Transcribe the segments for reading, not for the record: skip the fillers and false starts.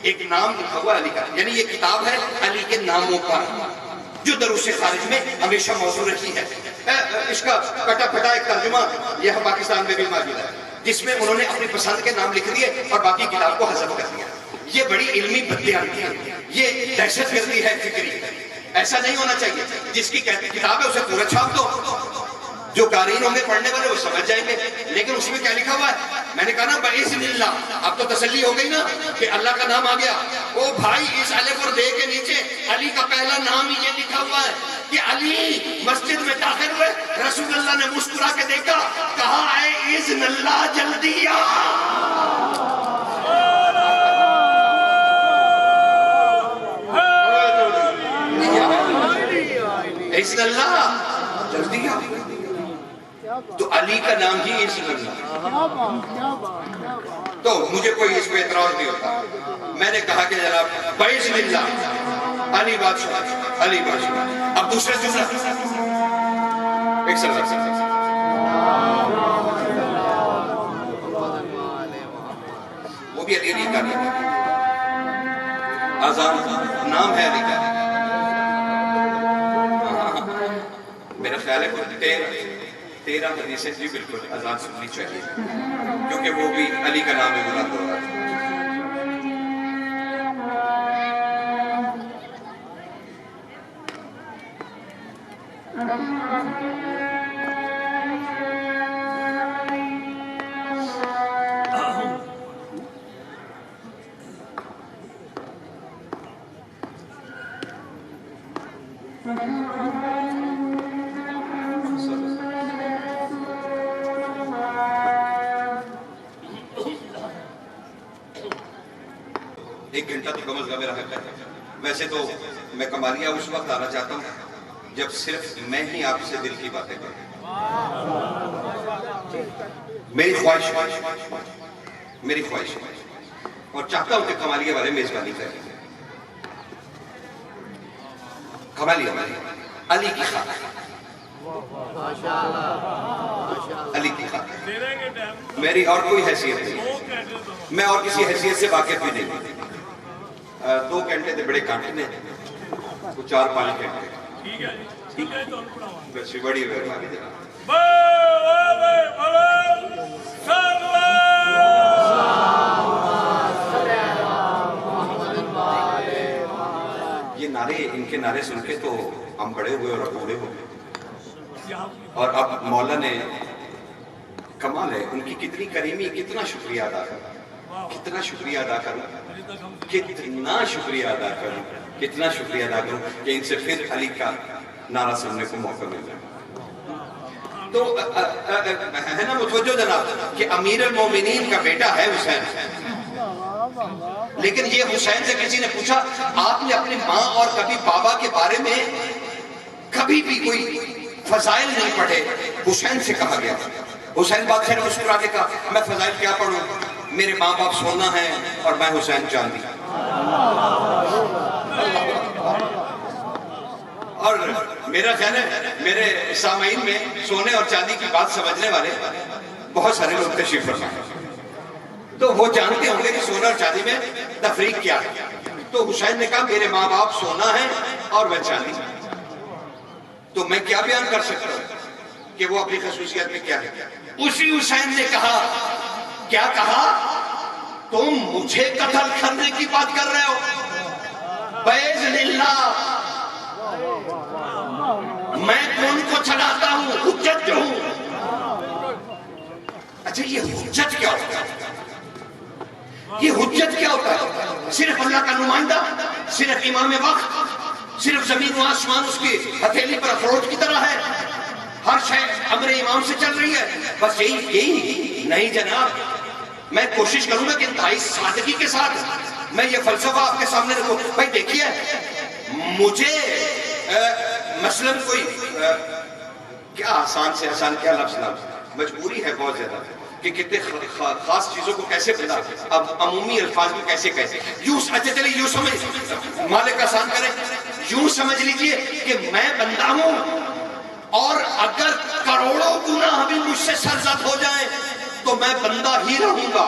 ایک نام لکھا ہوا علی کا، یعنی یہ کتاب ہے علی کے ناموں پر، جو دروس خارج میں ہمیشہ موضوع رہی ہے۔ اس کا کٹا پھٹا ایک ترجمہ یہ پاکستان میں بھی موجود ہے، جس میں انہوں نے اپنی پسند کے نام لکھ دیے اور باقی کتاب کو حذف کر دیا۔ یہ بڑی علمی بددیانتی ہے، یہ دہشت گردی ہے فکری۔ ایسا نہیں ہونا چاہیے، جس کی کتاب ہے اسے پورا چھاپ دو، جو قارئین ہوں گے پڑھنے والے وہ سمجھ جائیں گے۔ لیکن اس میں کیا لکھا ہوا ہے؟ میں نے کہا نا بِإِذْنِ اللَّهِ، اب تو تسلی ہو گئی نا کہ اللہ کا نام آ گیا۔ او بھائی، اس الف اور بے کے نیچے علی کا پہلا نام ہی یہ لکھا ہوا ہے کہ علی مسجد میں داخل ہوئے، رسول اللہ نے مسکرا کے دیکھا، کہا اے اذن اللہ جلدی آ۔ اذن اللہ جلدی آ، تو علی کا نام ہی اذن اللہ۔ تو مجھے کوئی اس پہ اعتراض نہیں ہوتا۔ میں نے کہا کہ جناب بِإِذْنِ اللہ علی بادشاہ، علی بادشاہ۔ اب دوسرے جملہ ایک سلام وہ بھی علی کا نام ہے، آزان نام ہے علی کا۔ میرا خیال ہے کہ 13 حدیثیں جی بالکل اذان سننی چاہیے، کیونکہ وہ بھی علی کا نام ہے بلند ہو رہا ہے۔ ایک گھنٹہ تو کم از کم میرا حق ہے۔ ویسے تو میں کمالیہ اس وقت آنا چاہتا ہوں جب صرف میں ہی آپ سے دل کی باتیں کروں۔ میری خواہش اور چاہتا ہوں کہ کمالیہ والے میزبانی کریں۔ کمالیہ علی کی خاطر، علی کی خاطر میری اور کوئی حیثیت نہیں، میں اور کسی حیثیت سے واقف بھی نہیں۔ 2 گھنٹے تھے بڑے کانٹنے، 4-5 گھنٹے بس بڑی مہربانی جناب۔ یہ نعرے، ان کے نعرے سن کے تو ہم بڑے ہوئے اور بوڑھے ہو گئے، اور اب مولا نے کمال ہے ان کی کتنی کریمی، کتنا شکریہ ادا کروں، کتنا شکریہ ادا کروں، کتنا شکریہ ادا کروں، کتنا شکریہ ادا کروں کہ ان سے پھر علی کا نعرہ سننے کو موقع مل جائے۔ تو ہے نا متوجہ جناب کہ امیر المومنین کا بیٹا ہے حسین، لیکن یہ حسین سے کسی نے پوچھا آپ نے اپنی ماں اور کبھی بابا کے بارے میں کبھی بھی کوئی فضائل نہیں پڑھے؟ حسین سے کہا گیا، حسین بادشاہ نے مسکرا کے کہا میں فضائل کیا پڑھوں، میرے ماں باپ سونا ہے اور میں حسین چاندی۔ اور میرا خیال ہے میرے سامعین میں سونے اور چاندی کی بات سمجھنے والے بہت سارے لوگ تشریف فرما ہیں، تو وہ جانتے ہوں گے کہ سونا اور چاندی میں تفریق کیا ہے۔ تو حسین نے کہا میرے ماں باپ سونا ہے اور میں چاندی، تو میں کیا بیان کر سکتا ہوں کہ وہ اپنی خصوصیت میں کیا ہے۔ اسی حسین نے کہا، کیا کہا؟ تم مجھے قتل کرنے کی بات کر رہے ہو؟ بِإِذْنِ اللہ میں کون کو چڑھاتا ہوں، حجت جو ہوں۔ اچھا یہ حجت کیا ہوتا ہے؟ یہ حجت کیا ہوتا ہے؟ صرف اللہ کا نمائندہ، صرف امام وقت، صرف زمین و آسمان اس کی ہتھیلی پر افروج کی طرح ہے، ہر شے امر امام سے چل رہی ہے، بس یہی نہیں جناب۔ میں کوشش کروں گا کہ انتہائی سادگی کے ساتھ میں یہ فلسفہ آپ کے سامنے رکھوں۔ بھائی دیکھیے، مجھے مثلا کوئی کیا آسان سے آسان کیا لفظ مجبوری ہے بہت زیادہ کہ کتنے خاص چیزوں کو کیسے بلا، اب عمومی الفاظ میں کیسے یوں اچھا چلے یوں سمجھ، مالک آسان کرے، یوں سمجھ لیجئے کہ میں بندہ ہوں اور اگر کروڑوں گناہ بھی مجھ سے سرزد ہو جائیں تو میں بندہ ہی رہوں گا۔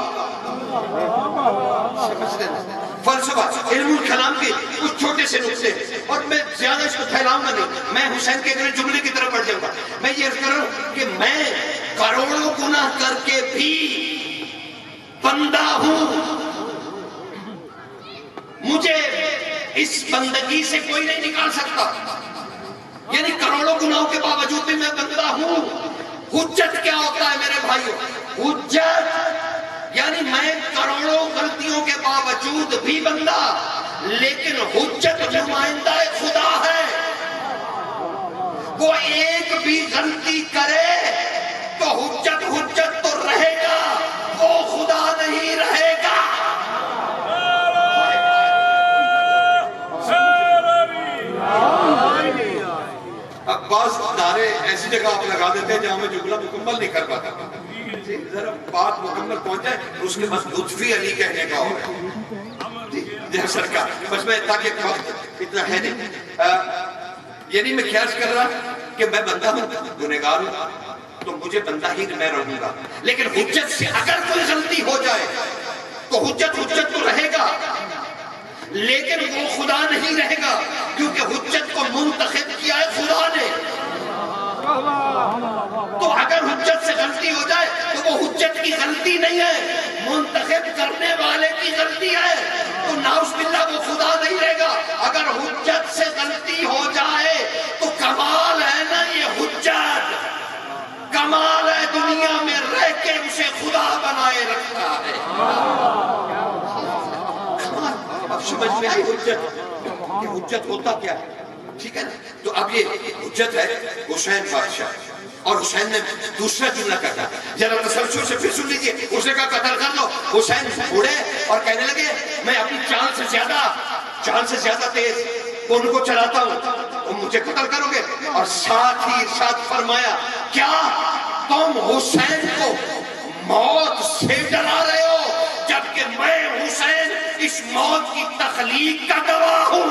فلسفہ علم الکلام کے کچھ چھوٹے سے نقطے، اور میں زیادہ اس کو پھیلاؤں گا نہیں، میں حسین کے اگلے جملے کی طرف بڑھ جاؤں گا. میں یہ عرض کر رہا ہوں کہ میں کروڑوں گناہ کر کے بھی بندہ ہوں، مجھے اس بندگی سے کوئی نہیں نکال سکتا. یعنی کروڑوں گناہوں کے باوجود بھی میں بندہ ہوں. حجت کیا ہوتا ہے میرے بھائیوں؟ حجت یعنی میں کروڑوں غلطیوں کے باوجود بھی بندہ، لیکن حجت نمائندہ خدا ہے. وہ ایک بھی غلطی کرے تو حجت تو رہے گا، وہ خدا نہیں رہے گا. اب بعض نعرے ایسی جگہ آپ لگا دیتے ہیں جہاں میں جملہ مکمل نہیں کر پاتا. ذرا بات مکمل پہنچ جائے اس کے بعد لطفی علی کہنے کا ہوگا. جی سرکار، بس میں تاکہ وقت اتنا ہے نہیں. یعنی میں خیال کر رہا کہ میں بندہ ہوں، گنہگار ہوں، تو مجھے بندہ ہی میں رہوں گا. لیکن حجت سے اگر کوئی غلطی ہو جائے تو حجت تو رہے گا، لیکن وہ خدا نہیں رہے گا، کیونکہ حجت کو منتخب کیا ہے خدا نے. تو اگر حجت سے غلطی ہو جائے تو وہ حجت کی غلطی نہیں ہے، منتخب کرنے والے کی غلطی ہے. تو نعوذ باللہ وہ خدا نہیں رہے گا. اگر حجت سے غلطی ہو جائے تو کمال ہے نا، یہ حجت کمال ہے، دنیا میں رہ کے اسے خدا بنائے رکھتا ہے. اب سمجھ میں آئی حجت کہ حجت ہوتا کیا ہے؟ ٹھیک ہے نا. تو اب یہ حجت ہے حسین بادشاہ، اور حسین نے دوسرا جملہ کہا، ذرا تسلسل سے پھر سن لیجئے. اس نے کہا قتل کر لو. حسین اڑے اور کہنے لگے میں اپنی چاند سے زیادہ تیز ان کو چلاتا ہوں، تم مجھے قتل کرو گے. اور ساتھ ہی ارشاد فرمایا کیا تم حسین کو موت سے ڈرا رہے ہو، جبکہ میں حسین اس موت کی تخلیق کا گواہ ہوں.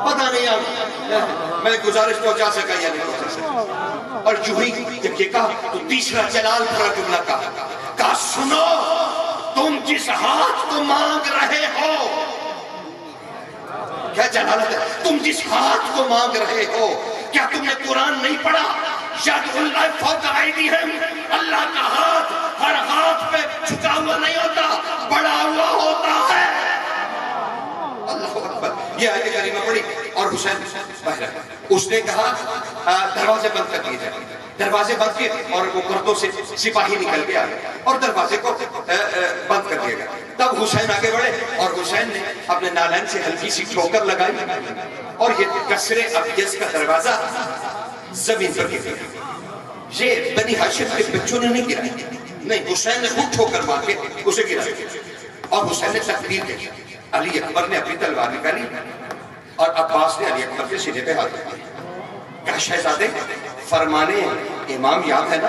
پتہ نہیں اب میں گزارش پہنچا سکا یا نہیں پہنچا سکا. اور جو ہی جب یہ کہا تو تیسرا جلال بھرا جملہ کہا سنو تم جس ہاتھ کو مانگ رہے ہو، کیا جلالت ہے، تم جس ہاتھ کو مانگ رہے ہو، کیا تم نے قرآن نہیں پڑھا؟ ید اللہ فوق ایدیہم، اللہ کا ہاتھ ہر ہاتھ پہ جھکا ہوا نہیں ہوتا، بڑا ہوا ہوتا ہے. اللہ اکبر. یہ آیت کریمہ پڑھی اور حسین باہر آیا. اس نے کہا دروازے بند کر دیے جائیں. دروازے بند کیے اور وہ پردوں سے سپاہی نکل کے آئے اور دروازے کو بند کر دیا گیا. تب حسین آگے بڑھے اور حسین نے اپنے نالین سے ہلکی سی ٹھوکر لگائی اور یہ کسر ابیض کا دروازہ زمین پر گر گیا. یہ بنی ہاشم کے بچوں نے نہیں گرایا، نہیں، حسین نے خود ٹھوکر مار کے اسے گرایا. اور حسین نے تقریر کی. علی اکبر نے اپنی تلوار نکالی اور عباس نے علی اکبر کے سینے پہ ہاتھ رکھا. کہا شہزادے فرمانے امام یاد ہے نا؟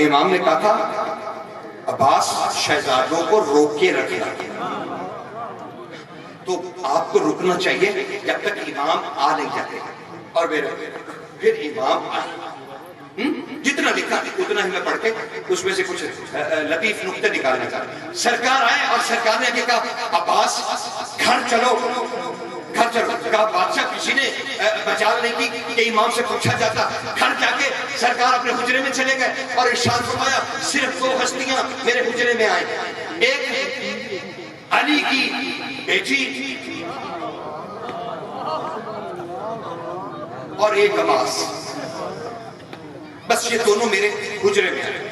امام نے کہا تھا عباس شہزادوں کو روک کے رکھنا، تو آپ کو رکنا چاہیے جب تک امام آ نہیں جاتے. اور پھر امام آئے. جتنا لکھا اتنا ہی میں پڑھ کے اس میں سے کچھ لطیف نقطے نکالنے کا. سرکار آئے اور سرکار نے آگے کہا عباس گھر چلو. کہا بادشاہ کسی نے بچال نہیں کی کہ امام سے پوچھا جاتا. گھر جا کے سرکار اپنے حجرے میں چلے گئے اور ارشاد فرمایا صرف دو ہستیاں میرے حجرے میں آئیں، ایک علی کی بیٹی اور ایک عباس. بس یہ دونوں میرے حجرے میں آئے.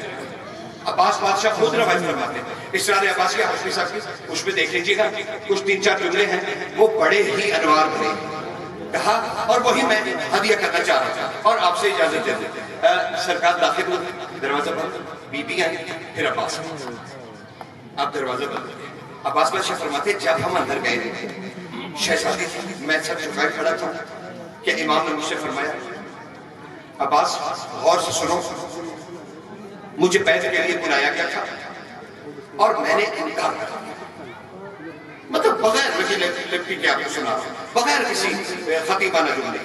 عباس بادشاہ خود روایت فرماتے ہیں. اسرار عباسیہ حسنی صاحب کی اس میں دیکھ لیجئے گا کچھ 3-4 جملے ہیں وہ بڑے ہی انوار بھرے. کہا اور وہی میں ہدیہ کرنا چاہ رہا تھا اور آپ سے اجازت دے دیں. سرکار داخل ہوئے، دروازہ بند، بی بی آئی، پھر عباس. آپ دروازہ بند. عباس بادشاہ فرماتے جب ہم اندر گئے شہزادی میں سب جھکائے کھڑا تھا کہ امام نے مجھ سے فرمایا عباس غور سے سنو، مجھے بیعت کے لیے بلایا گیا تھا اور میں نے انکار کر دیا. مطلب بغیر وہی لپٹی کے آپ کو سنا، بغیر کسی خطیبانہ جملے.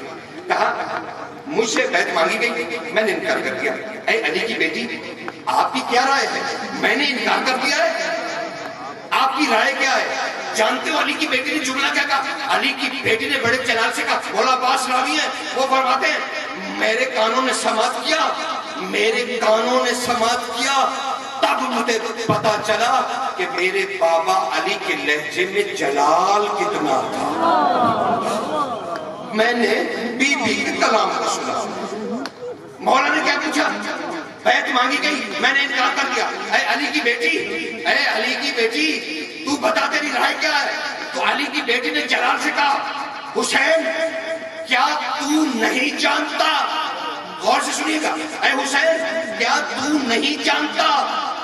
کہا مجھ سے بیعت مانگی گئی، میں نے انکار کر دیا۔ اے علی کی بیٹی، آپ کی کیا رائے ہے؟ میں نے انکار کر دیا ہے، آپ کی رائے کیا ہے؟ جانتے ہو علی کی بیٹی نے جملہ کیا کہا؟ علی کی بیٹی نے بڑے جلال سے کہا، مولا عباس راوی ہیں، وہ فرماتے ہیں میرے کانوں نے سماعت کیا، میرے کانوں نے سماعت کیا، تب مجھے پتا چلا کہ میرے بابا علی کے لہجے میں جلال کتنا تھا۔ میں نے بی بی کے کلام کو سنا۔ مولا نے کیا پوچھا؟ بیعت مانگی گئی، میں نے انکار کر دیا۔ اے علی کی بیٹی، اے علی کی بیٹی، تو بتا تیری رائے کیا ہے؟ تو علی کی بیٹی نے جلال سے کہا، حسین کیا تو نہیں جانتا، غور سے سنیے گا، اے حسین کیا تو نہیں جانتا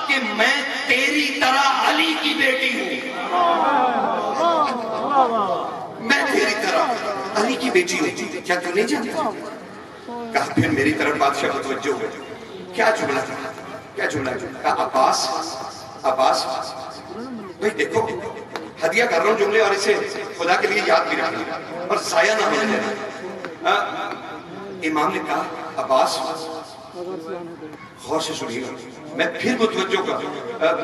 کہ میں تیری طرح علی کی بیٹی ہوں؟ میں تیری طرح علی کی بیٹی ہوں، کیا تو نہیں جانتا؟ کہا پھر میری طرف بادشاہ متوجہ ہوئے، کیا جملہ تھا، کیا جملہ تھا؟ کہا عباس، عباس بھئی دیکھو ہدیہ کر رہا ہوں جملے، اور اسے خدا کے لیے یاد بھی رکھنا اور ضائع نہ ہونے دینا۔ امام نے کہا عباس غور سے سنیے گا، میں پھر متوجہ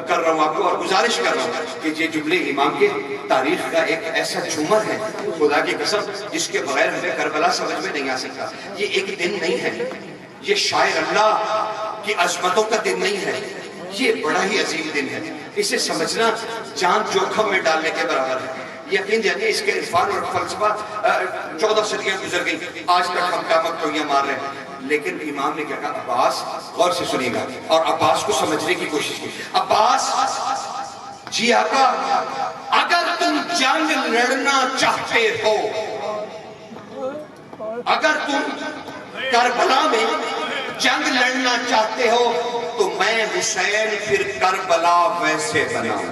کر رہا ہوں آپ کو اور گزارش کر رہا ہوں کہ یہ جملے امام کے تاریخ کا ایک ایسا جمر ہے، خدا کی قسم جس کے بغیر ہمیں کربلا سمجھ میں نہیں آ سکتا۔ یہ ایک دن نہیں ہے، یہ شاعر اللہ کی عظمتوں کا دن نہیں ہے، یہ بڑا ہی عظیم دن ہے۔ اسے سمجھنا جان جوکھم میں ڈالنے کے برابر ہے۔ یقین جانیے اس کے عرفان اور فلسفہ 14 صدیاں گزر گئی، آج تک ہم قیامت کو یہ مار رہے ہیں۔ لیکن امام نے کیا کہا؟ عباس غور سے سنیے گا، اور عباس کو سمجھنے کی کوشش کی۔ عباس جی آقا، اگر تم جنگ لڑنا چاہتے ہو، اگر تم کربلا میں جنگ لڑنا چاہتے ہو تو میں حسین پھر کربلا ویسے بناؤں،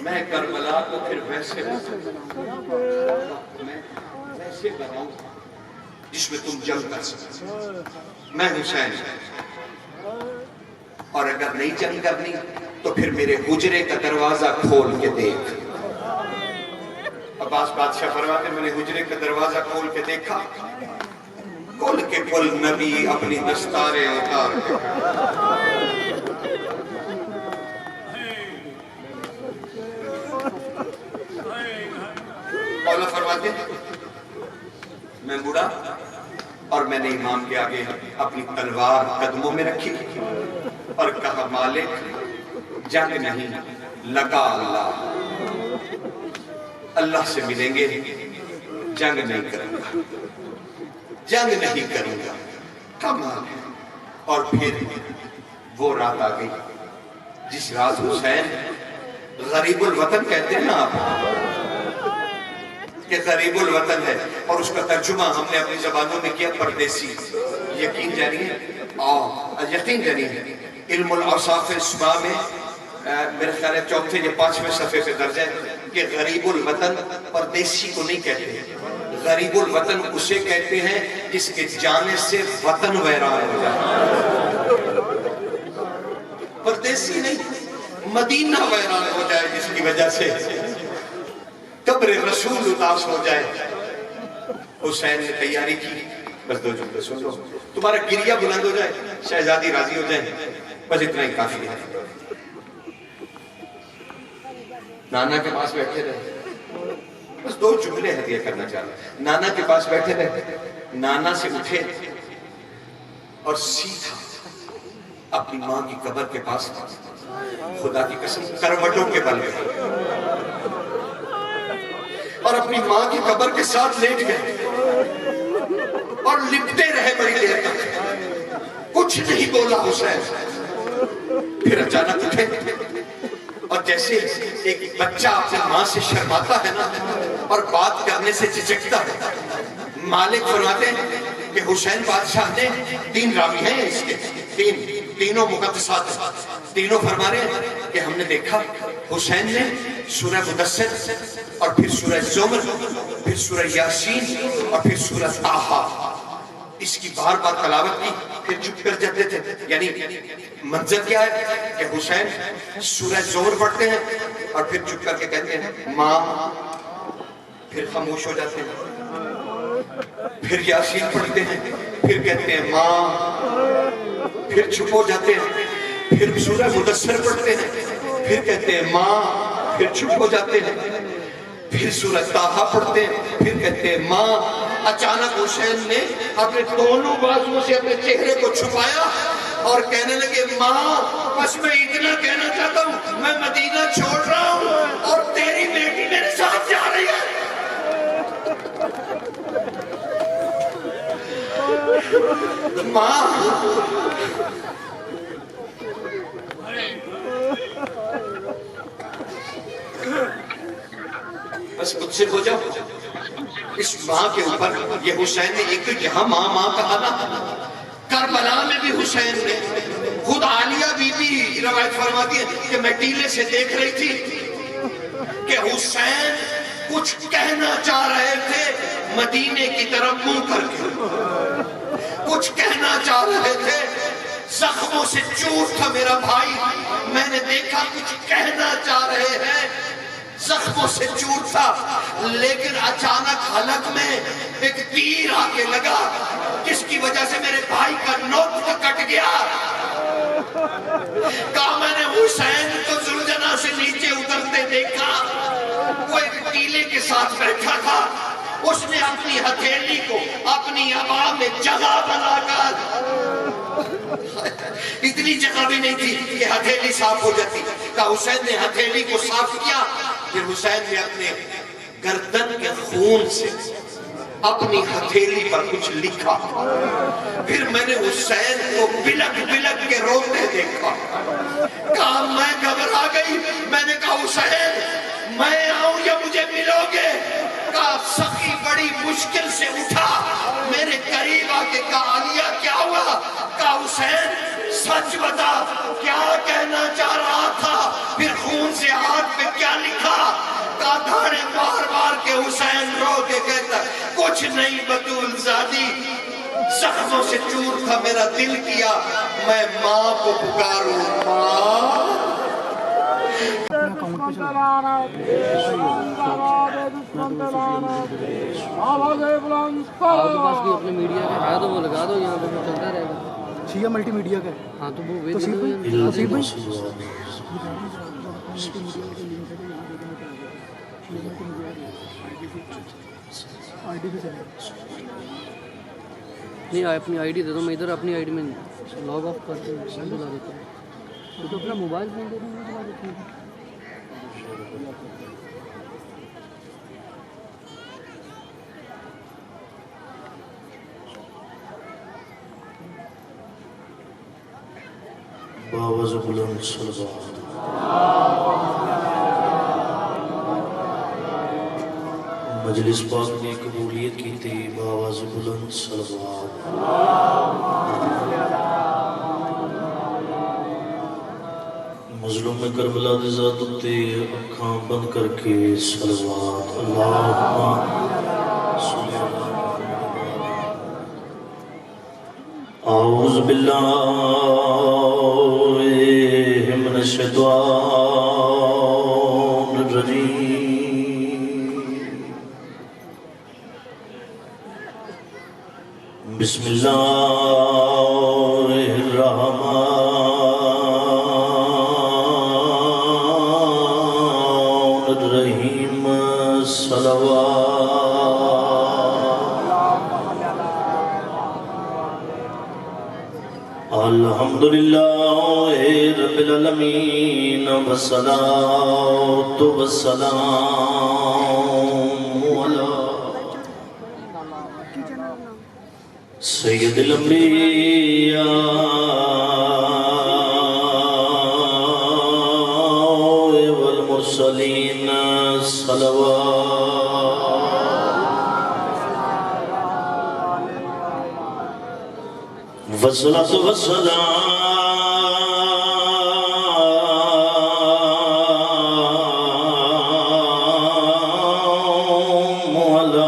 میں کربلا کو پھر ویسے بناؤں جس میں تم جنگ کر سکتے، میں حسین۔ اور اگر نہیں جنگ کرنی تو پھر میرے حجرے کا دروازہ کھول کے دیکھ۔ عباس بادشاہ فرماتے میں نے حجرے کا دروازہ کھول کے دیکھا، کل کے کل نبی اپنی دستاریں اتار کے مولا فرماتے میں مڑا اور میں نے امام کے آگے اپنی تلوار قدموں میں رکھی اور کہا مالک جنگ نہیں، لگا اللہ، اللہ سے ملیں گے، جنگ نہیں کروں گا، جنگ نہیں کروں گا، کمال ہے۔ اور پھر وہ رات آ گئی جس رات حسین غریب الوطن کہتے ہیں نا آپ، کہ غریب الوطن ہے، اور اس کا ترجمہ ہم نے اپنی زبانوں میں کیا پردیسی۔ یقین جانیے، یقین جانیے علم الاوصاف اسماء میں میرے خیال ہے 4 یا 5ویں صفحے پہ درج ہے کہ غریب الوطن پردیسی کو نہیں کہتے، غریب الوطن اسے کہتے ہیں جس کے جانے سے وطن ویران ہو جائے، پردیسی نہیں، مدینہ ویران ہو جائے جس کی وجہ سے قبر رسول اداس ہو جائے۔ حسین نے تیاری کی، بس 2 جملے سن لو، تمہارا گریہ بلند ہو جائے، شہزادی راضی ہو جائے، بس اتنا ہی کافی ہے۔ نانا کے پاس بیٹھے رہے، بس 2 جملے ہدیہ کرنا چاہ رہے، نانا کے پاس بیٹھے رہے، نانا سے اٹھے اور سیدھا اپنی ماں کی قبر کے پاس، خدا کی قسم کروٹوں کے بل گئے اور اپنی ماں کی قبر کے ساتھ لیٹ گئے اور لپٹے رہے بڑی دیر تک، کچھ نہیں بولا حسین۔ پھر اچانک اٹھے اور جیسے ایک بچہ اپنی ماں سے شرماتا ہے نا اور بات کرنے سے جھجکتا ہے، مالک فرماتے ہیں کہ حسین بادشاہ نے 3 راوی ہیں اس کے، تینوں مقدسات، تینوں فرما رہے ہیں کہ ہم نے دیکھا حسین نے سورہ مدثر اور پھر سورہ زمر، پھر سورہ یاسین اور پھر سورہ طٰہٰ اس کی بار بار تلاوت کی، پھر چپ کر جاتے تھے۔ یعنی منظر کیا ہے کہ حسین سورہ زمر پڑھتے ہیں اور پھر چپ کر کے کہتے ہیں ماں پھر خاموش ہو جاتے ہیں، پھر یاسین پڑھتے ہیں، پھر کہتے ہیں ماں، پھر چپ ہو جاتے ہیں، پھر سورہ مدثر پڑھتے ہیں، پھر کہتے ہیں ماں، پھر چپ ہو جاتے ہیں، پھر سورہ طٰہٰ پڑھتے ہیں، پھر کہتے ہیں ماں۔ اچانک حسین نے اپنے دونوں بازوؤں سے اپنے چہرے کو چھپایا اور کہنے لگے ماں، بس میں اتنا کہنا چاہتا ہوں، میں مدینہ چھوڑ رہا ہوں اور تیری بیٹی میرے ساتھ جا رہی ہے۔ ماں، بس مجھ سے ہو جاؤ۔ اس ماں کے اوپر یہ حسین نے ایک تو یہاں ماں ماں کہا نا، کربلا میں بھی حسین نے، خود عالیہ بی بی روایت فرماتی ہے کہ میں ٹیلے سے دیکھ رہی تھی کہ حسین کچھ کہنا چاہ رہے تھے مدینے کی طرف منہ کر کے، کچھ کہنا چاہ رہے تھے، زخموں سے چور تھا میرا بھائی، میں نے دیکھا کچھ کہنا چاہ رہے ہیں، زخموں سے چور تھا، لیکن اچانک حلق میں ایک تیر آ کے لگا جس کی وجہ سے میرے بھائی کا نوک کٹ گیا۔ کہا میں نے حسین کو زلجنہ سے نیچے اترتے دیکھا، وہ ایک ٹیلے کے ساتھ بیٹھا تھا، اس نے اپنی ہتھیلی کو اپنی عبا میں جگہ بنا کر، اتنی جگہ بھی نہیں تھی کہ ہتھیلی صاف ہو جاتی، کہا حسین نے ہتھیلی کو صاف کیا، پھر حسین نے اپنے گردن کے خون سے اپنی ہتھیلی پر کچھ لکھا، پھر میں نے حسین کو بلک بلک کے روتے دیکھا، کہا میں گھبرا گئی، میں نے کہا حسین میں آؤں یا مجھے ملو گے؟ کہا سخی بڑی مشکل سے اٹھا، میرے قریب آ کے کہا عالیہ کیا ہوا؟ کہا حسین سچ بتا کیا کہنا چاہ رہا تھا، پھر خون سے ہاتھ پہ کیا لکھا؟ کہا دھاڑے مار مار کے حسین رو کے کہتا کچھ نہیں بطول زادی، زخموں سے چور تھا میرا دل کیا میں ماں کو پکاروں ماں۔ اپنے میڈیا کا ہے تو وہ لگا دو، یہاں پہ چلتا رہے گا، شیعہ ملٹی میڈیا کا ہے۔ ہاں تو وہ نہیں اپنی آئی ڈی دے دو، میں ادھر اپنی آئی ڈی میں لاگ آف کر کے بلا دیتا ہوں، تو اپنا موبائل فون دے دوں میں بلا دیتا ہوں۔ باوز بلند صلوات مجلس پاک نے قبولیت کی تھی، باوز بلند صلوات مظلوم کربلا دے ذات تے اکھاں بند کر کے صلوات اللہم صلی اللہ۔ اعوذ باللہ من الشیطان الرجیم، بسم اللہ الرحمن الرحیم، صلوات۔ الحمدللہ رب العالمین والصلاة والسلام علی سید الانبیاء والمرسلین، صلوات۔ والصلاة والسلام علی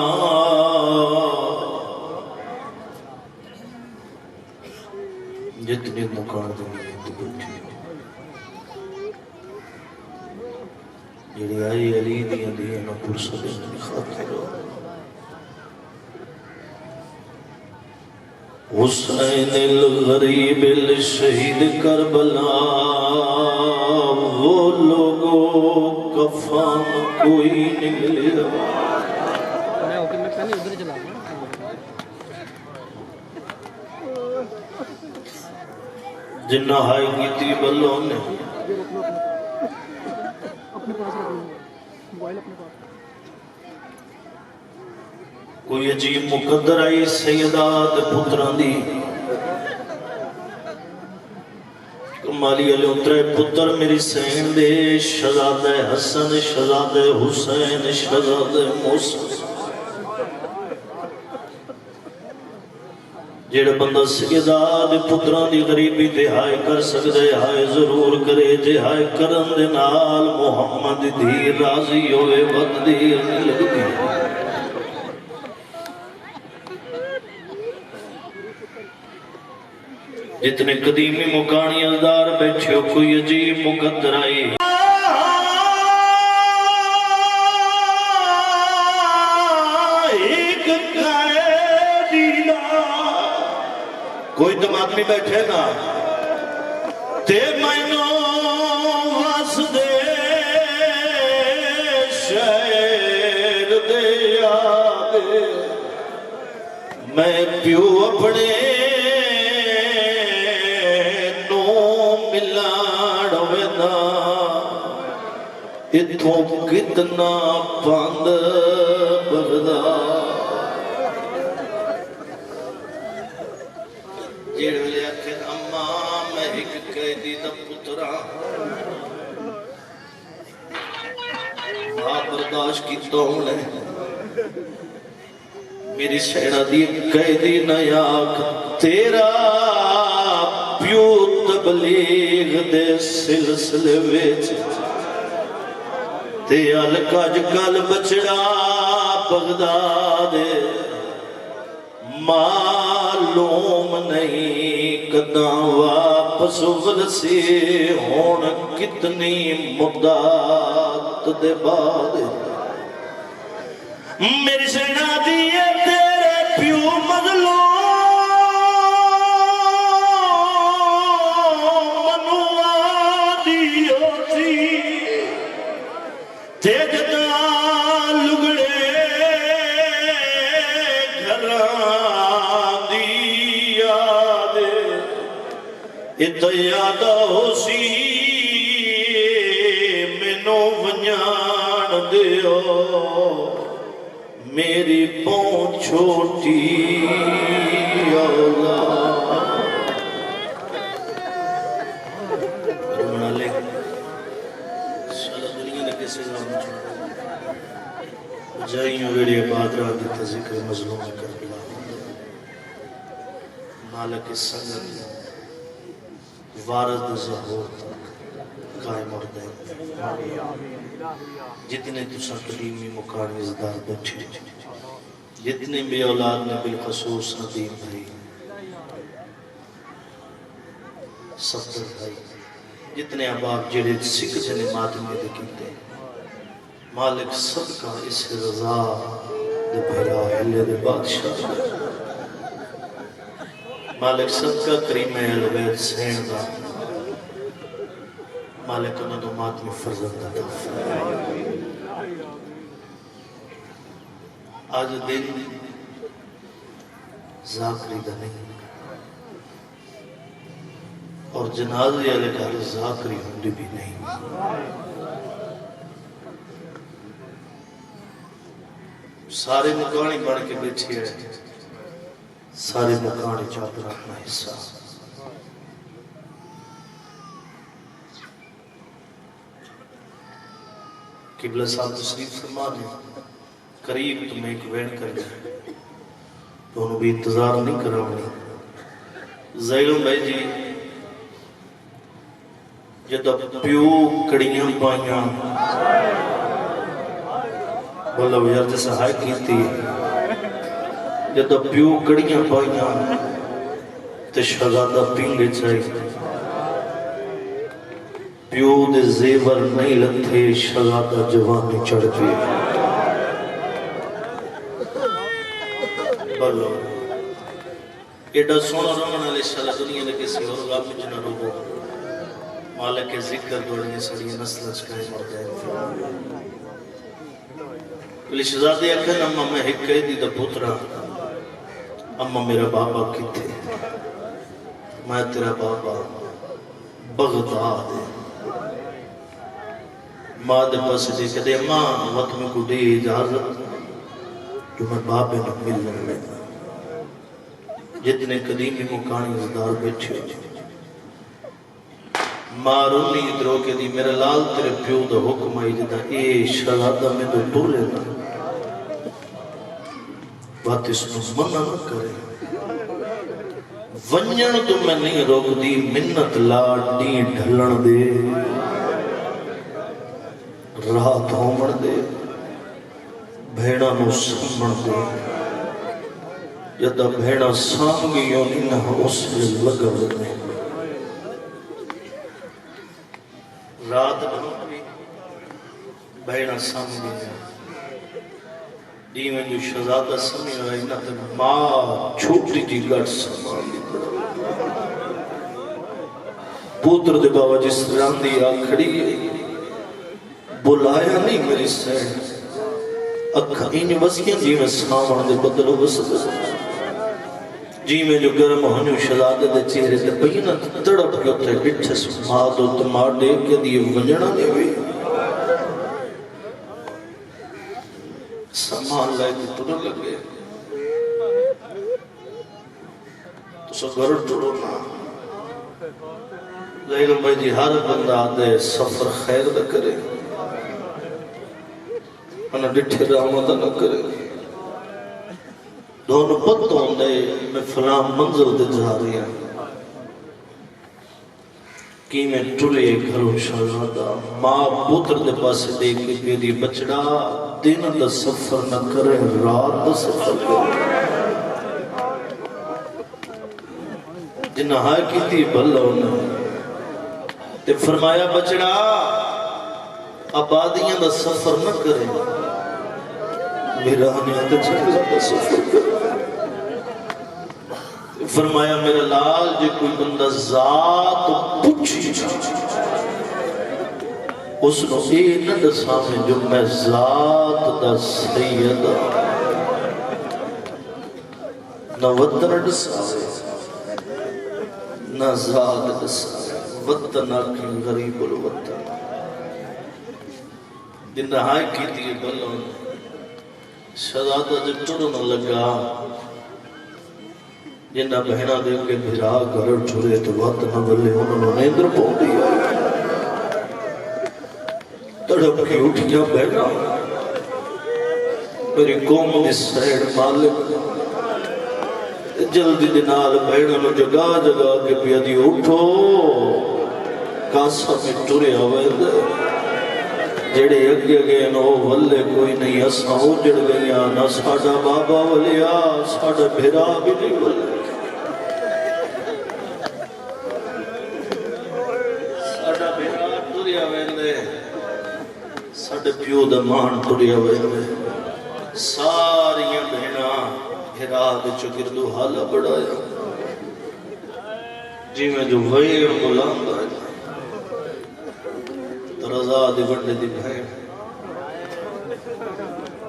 جتنے مقام دنیا تو بیٹھی جڑی آئی علی دیاں دیاں نہ پرسد دی خاطر حسین الغریب الشہید کربلا وہ لوگوں کفان کوئی نہیں ملیا میں اوکے میں پہلے ادھر چلا گیا جنہ ہائی کیتی بلوں نے اپنے پاس رکھ لیں موبائل اپنے پاس کوئی عجیب مقدر آئی سیدات پتران دی کمالی علی اترے پتر میری سین دے شہزادہ حسن شہزادہ حسین شہزادہ موسیٰ جیڑا بندہ سیدات پتران دی غریبی تے ہائے کر سکدے ہائے ضرور کرے جے ہائے کرن دے نال محمد دی راضی ہوئے ود دی نہیں لگتی جتنے قدیمی مکانی ازدار بیٹھے ہو کوئی عجیب مقدر آئی ایک قائدینا کوئی تم آدمی بیٹھے نا تے مینوں واس دے شہر دے آدے میں پیو اپنے اتھوں کتنا پاند بغدا جیڑ لے آکھن اماں میں ایک قیدی دا پترا ماں برداشت کی توڑ ہے میری سینہ دی قیدی نیاک تیرا پیو تبلیغ دے سلسلے ویچ تے الکاج کل بچڑا بغداد معلوم نہیں کداں واپس ولسی ہون کتنی مدت دے بعد میری سینہ دیئے تیرے پیو مظلوم یادہ ہو سی مینوں ونجان دیو میری پون چھوٹی اولاد رمنا لے سالہ دنیا نے کیسے جانا چھوڑا جائیوں ویڑی بادرہ دیتا ذکر مظلوم کربلا مالک سنگت وارد ظہور تک قائم اور دائم جتنے تسا قدیمی مکانی ازدار بیٹھے جتنے بے اولاد نے بالخصوص ندیم بھائی صفدر بھائی جتنے عباب جڑے سکھ جنے ماتمی دے کیتے مالک صدقہ اس رضا دے بھرا ہلے دے بادشاہ مالک صدقہ کریم اہل بیت سین دا مالک انہوں دو ماتمی فرزند دا آج دن ذاکری دا نہیں اور جنازی علیہ گھر ذاکری ہوندی بھی نہیں سارے مکانی بڑھ کے بیٹھے ہیں سارے مکانی چاہتے رکھنا حصہ قبلہ صاحب تشریف فرما دیں قریب تمہیں ایک وین کر جائے تو انہوں بھی انتظار نہیں کراؤنی زیلوں بھائی جی جدہ پیو کڑیاں پائیاں بولو یار جیسا ہائے کیتی جدہ پیو کڑیاں پائیاں تے شہزادہ پینگے چاہیے پیو دے زیور نہیں لتھے شہزادہ جوانی چڑھ کے بلو ایڈا سونا رومن علیہ السلام دنیا نے کسی اور غاب میں جنہ روگو مالک ذکر دوڑی سڑی نسل چکائے مر جائے بلی شہزادے اکھن اما میں ایک قیدی دا پترا اما میرا بابا کی تھے میں تیرا بابا بغداد ہے ماں دے پاس دے کہتے ماں وقت میں کو دے اجازت جو میں بابے نہ ملنے لگا جتنے قدیمی مکانی ازدار بیٹھے ماں رونی ادرو کے دی میرا لال تیرے پیو دا حکم آئی جدا اے شہزادہ میں تو ٹولے نا بات اس میں منع نہ کرے ونجن تو میں نہیں روک دی منت لاڈی ڈھلن دے رات ہومن دے بھیڑا نو سامن دے جدا بھیڑا سامگی یونی نہ اس لئے لگا لگنے رات بھنوی بھیڑا سامگی دیویں جو شہزادہ سمی آئی نہ تے ماں چھوٹی جی گھٹ سامان دی پڑا پوتر دے بابا جس راندی آکھڑی بلایا نہیں میری سین اکھا انج وسکیاں جی میں سامان دے بدلو وسط جی میں جو گرم ہنیو شہزادہ دے چہرے دے پہینا تڑپ کے اتھے اٹھس ماں دو تمہار دے کے دیئے ونجنا نہیں ہوئی سامان لائے تو تڑو لگے تو سو گھر ٹڑو نا لیکن بھائی جی ہر بندہ آدھے سفر خیر نہ کرے انہا ڈٹھے رحمتہ نہ کرے دونوں پتوں نے میں فلاں منزل دے جا رہی ہیں کی میں ٹرے گھروں شہزادہ ماں پوتر دے پاسے دیکھ کے پیدی بچڑا دن دا سفر نہ کرے رات دا سفر کرے جنہ ہائے کی تھی بھلا انہیں تے فرمایا بچڑا آبادیاں دا سفر نہ کرے میرا ہمیں دا سفر کرے فرمایا میرا لال جے کوئی بندہ ذات پوچھی اس نے یہ نہ دسامے جو میں ذات دا سیدہ نہ وطن دسامے نہ ذات دسامے وطن آکھیں غریب الوطن جن نہائی کی دیئے بلون شہزادہ جب ٹرنا لگا جنہ بہنہ دے کے بھرا گھر چھوڑے تو وقت نہ بلے انہوں نے اندر پہنچ دیا تڑپ کی اٹھیا بہنہ میری قوم دی سیڑ مالک جلدی دنال بہنہ میں جگہ جگہ کے پیادی اٹھو کاسا میں ٹورے آوے دے جڑے اگے گئے نو والے کوئی نہیں اساں اجڑ گیا نہ ساڈا بابا ولیا ساڈا بھرا بھی نہیں ولیا ساڈا بھرا ٹریا ویندے ساڈے پیو دا مان ٹریا ویندے ساریاں بہناں بھرا وچ گردو حالا بڑھایا جی میں جو ویر غلام ہے رضا دی بڑھنے دی بھائن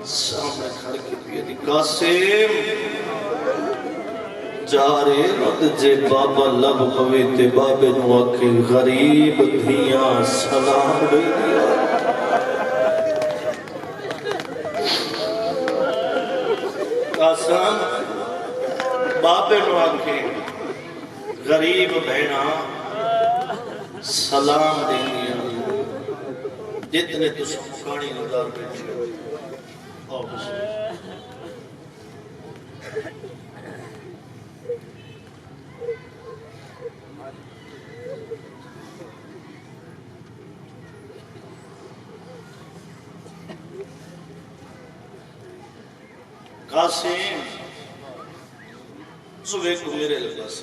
سامنے کھڑ کے پیے دی قاسم جارے رد جے بابا لب پوے تے بابے نو آکے غریب دھیاں سلام دے دیا قاسم بابے نو آکے غریب بہنا سلام دے دیا جتنے تو سمکانی نظر بیٹھے آؤ بسم قاسم صبح کو میرے لباس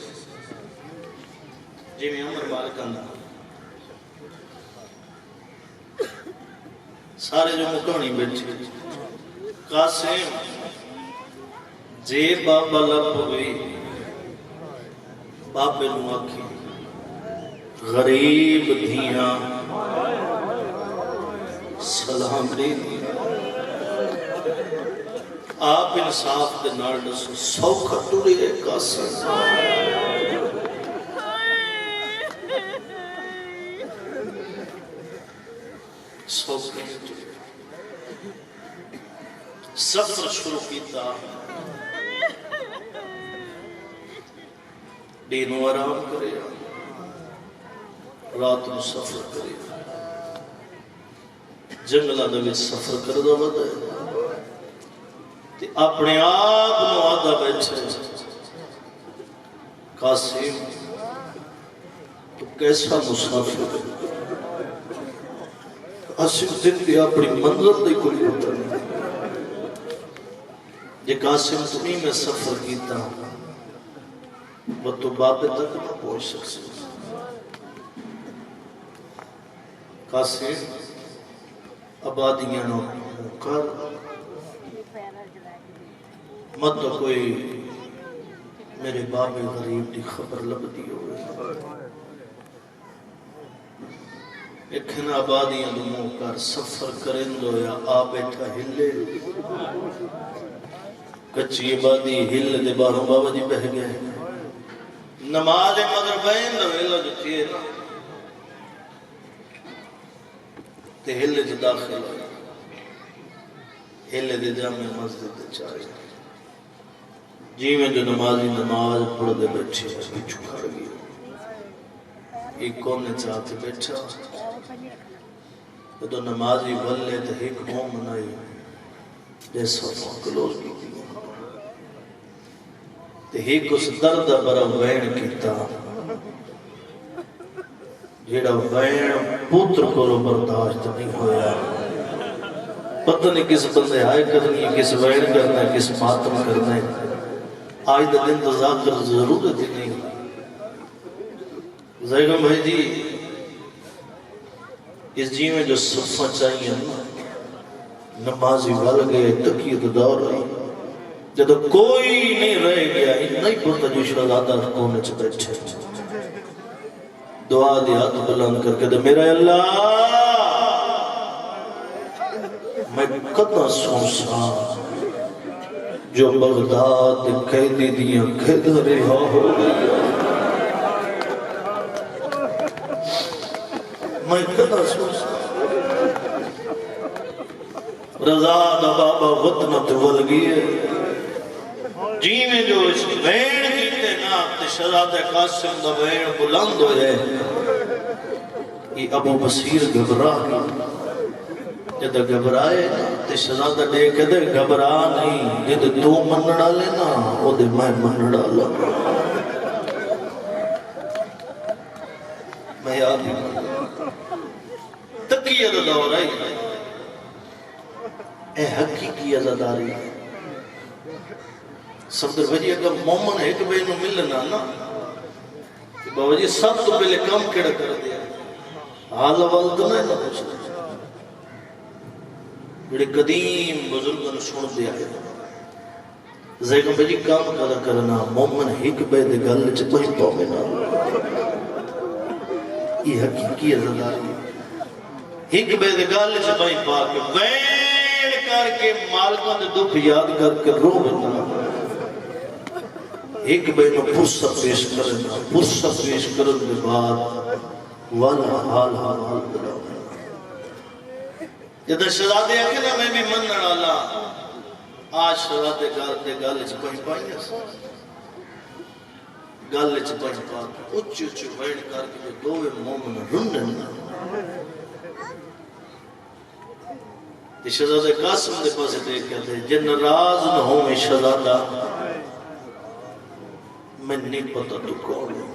جی میں عمر مالک اندھا سارے جو مکانی بیٹھے قاسم جے بابا لب ہوئی بابے نو آکھی غریب دھیاں سلام دے آپ انصاف دے نال دسو سوکھا ٹرے قاسم سوکھا سفر شروع کیتا دینوں آرام کرے رات میں سفر کرے جنگلہ دے سفر کر دا ودا ہے تے اپنے آپ نو آدھا بیٹھے قاسم تو کیسا مسافر ہے قاسم دن دی اپنی منزل دے کوئی پتہ نہیں یہ قاسم تمہیں میں سفر کیتا وہ تو بابے تک نہ پہنچ سکتے قاسم آبادیاں نہ کر مت کوئی میرے بابے غریب دی خبر لب دی ہوئے ایکھن آبادیاں نہ کر سفر کریں دو یا آ بیٹھا ہلے کچی عبادی ہل دے باہوں بابا جی بہ گئے نماز مغربین دو ہلو جو تھی نا تے ہل جو داخل ہوئے ہل دے جامع مسجد دے چاہے جی میں جو نمازی نماز پڑھ دے بچے پیچھو کھڑ گئی ایک کونے چاہتے بیٹھا تو نمازی بلے تے ایک موم منائی جیسا کلوز کی تھی تے ایک اس درد برا وین کیتا جیڑا وین پوتر کو رو برداشت نہیں ہویا پتہ نہیں کس بندے آئے کرنی ہے کس وین کرنا ہے کس ماتم کرنا ہے آج دن تذاکر ضرورت ہی نہیں زیگم بھائی جی اس جی میں جو صفحہ چاہیے نمازی وال گئے تقید دور رہی جب کوئی نہیں رہ گیا نہیں پڑتا جو شہزادہ کونے سے بیٹھے دعا دی ہاتھ بلند کر کے دے میرا اللہ میں قطع سوچا جو بغداد قیدی دیاں قید رہا ہو گیا میں قطع سوچا رضا دا بابا وطنت ولگیے جی میں جو اس وین کیتے نا تے شہزادہ قاسم دا وین بلند ہوئے یہ ابو بصیر گھبرا جب گھبرائے تے شہزادہ دیکھ دے گھبرا نہیں جب تو من ڈالے نا وہ دے میں من ڈالا میں یاد ہی تقیہ دا دور ہے اے حقیقی عزاداری صفدر بھائی اگر مومن ہے کہ بھائی نو ملنا نا کہ بابا جی سب تو پہلے کام کڑا کر دیا حال اول تو نہیں نہ پوچھ بڑے قدیم بزرگوں سن دیا ہے زیگم بھائی جی کام کڑا کرنا مومن ایک بید گل چپہی پاوینا یہ حقیقی عزاداری ایک بید گل چپہی پا کے وین کر کے مالکوں دے دکھ یاد کر کے رو بنا ایک بینو پرسہ پیش کرنا پرسہ پیش کرن دے بعد والا حال بلاؤ جب شہزادے اکلا میں بھی من نڑالا آج شہزادے گالے چپائی پائی ہے گالے چپائی پائی اچھ وین کر کے دوے مومن رنڈن شہزادہ قاسم دے پاسے دیکھ کہتے ہیں جن راز نہ ہوں میں شہزادہ میں نہیں پتا تو کون ہوں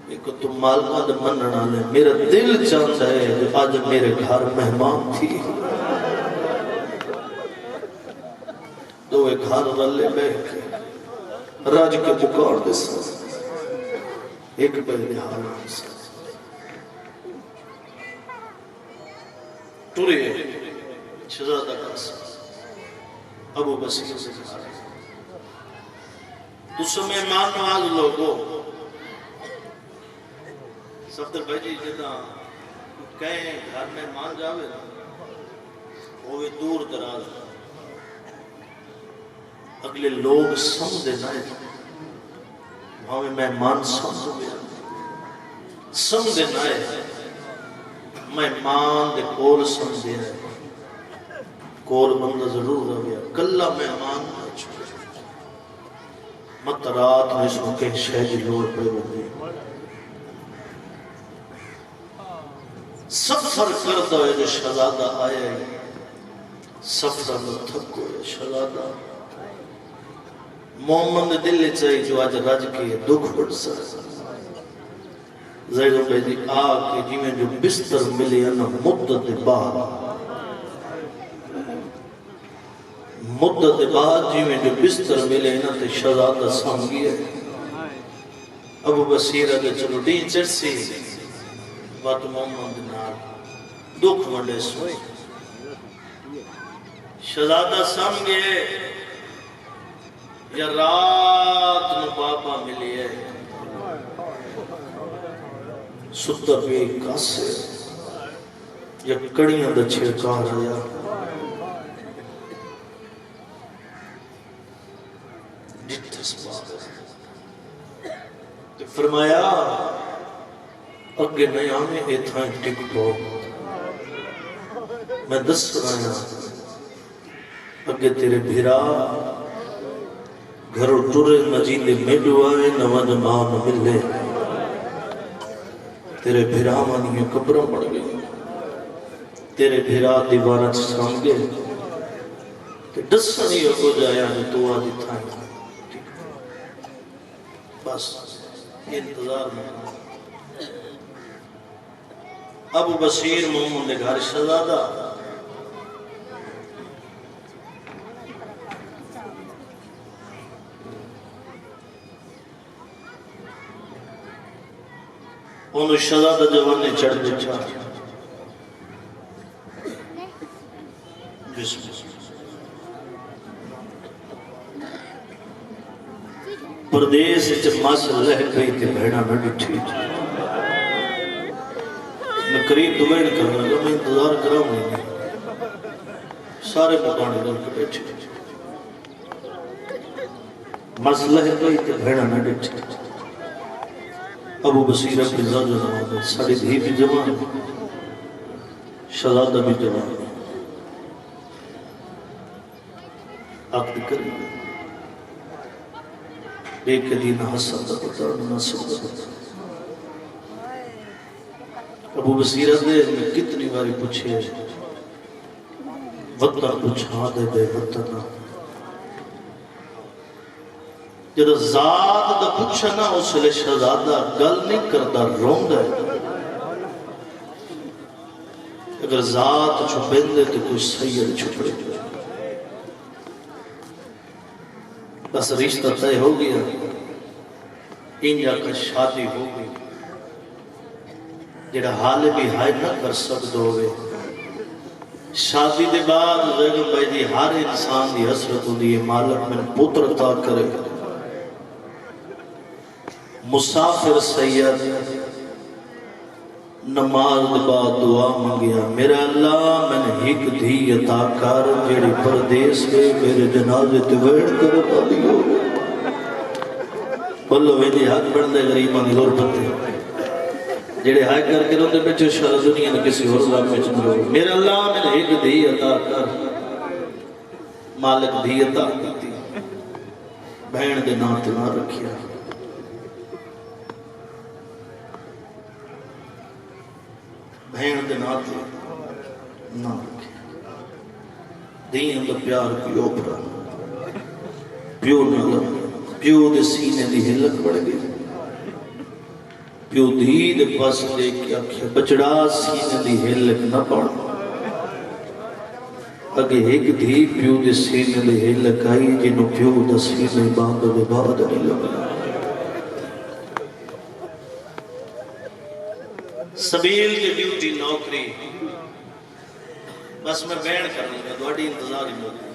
ایک تو مالکہ دے مننا لے میرا دل چاہتا ہے جو آج میرے گھر مہمان تھی دو ایک گھر رلے بیٹھ کے راج کے بکار دے ساتھ ایک پہلے حالان ساتھ ٹرے شہزادہ قاسم ابو بصیر سے کہا تو مہمان نواز لوگو صفدر بھائی جی جدا کہیں گھر میں مان جاوے نا وہ دور دراز اگلے لوگ سمجھے نہ ہمیں مہمان سمجھے نہ مہمان دے کول سمجھے ہے کول بندہ ضرور رہے کلا مہمان نہ چھوڑے مت رات میں سو کے شہجی لوڑ پہ بندے سفر کرتا ہے جو شہزادہ آیا ہے سفر میں تھک ہوئے شہزادہ محمد دل چاہیے جو آج راج کے دکھ بڑھ سر زیدہ بیدی آکے جی میں جو بستر ملے انا مدت بعد جی میں جو بستر ملے انا تے شہزادہ سانگی ہے ابو بصیر اگر چلو دین چرسی بات محمد نار دکھ منڈے سوئے شہزادہ سانگی ہے یا رات نو بابا ملی ہے ستا پہ کاسے یا کڑیاں دا چھڑکار آیا جتس بات فرمایا اگے نیا میں ایتھائیں ٹک پو میں دس رایا اگے تیرے بھیرا گھروں ٹورے مجیدے میڈو آئے نواز مان ملے تیرے بھیرا مانی قبرہ پڑ گئی تیرے بھیرا دیوارہ سامگے کہ ڈسنی ہو جایا جو تو آدھی تھا بس انتظار میں ابو بصیر محمد نے گھر شہزادہ انہوں شہزادہ جوانے چڑھ بچھا بسم پردیس جب ماسل لہ گئی تھی بھیڑا نہ ڈٹھی میں قریب دوبین کرنا لگا میں انتظار کراؤں نہیں سارے مکانے گل کے بیٹھے ماسل لہ گئی تھی بھیڑا نہ ڈٹھی ابو بصیر اپنی ذات جوان ہے ساڑی دھی بھی جوان شہزادہ بھی جوان آخری کری ایک دین حسن دا پتہ نصر دا پتہ ابو بصیر نے کتنی باری پوچھے وطن پوچھا دے بے وطن جب ذات دا پوچھا نا اس لئے شہزادہ گل نہیں کرتا روند ہے اگر ذات چھپین دے تو کوئی سید چھپڑے بس رشتہ تے ہو گیا انجا کا شادی ہو گئی جڑا حال بھی ہائے نہ کر سکت ہوئے شادی دے بعد زیگم بھائی دی ہر انسان دی حسرت ہو دی مالک میں پتر عطا کرے مسافر سید نماز دے بعد دعا مانگیا میرا اللہ میں نے ایک دھی عطا کر جڑی پردیس کے میرے جنازے تے ویڑ کرو پالی ہو بلو ویدی حق بڑھنے غریبان لور پتے جڑے ہائے کر کے روندے بچے شرع دنیا نے کسی اور غام میں چندرو میرا اللہ میں نے ایک دھی عطا کر مالک دھی عطا کرتی بہن دے نام تنا رکھیا بہن دے نام تنا رکھیا دین دا پیار پیو پرا پیو نہ پیو دے سینے دی ہلک بڑھ گئی پیو دھی دے پاس لے کے آکھیا بچڑا سینے دی ہلک نہ پڑھ اگے ایک دھی پیو دے سینے دی ہلک آئی جنہوں پیو دا سینے باندھو دے بعد نہیں لگا سبیل کے ڈیوٹی نوکری بس میں بیان کر لوں گا تھوڑی انتظار ہی موجود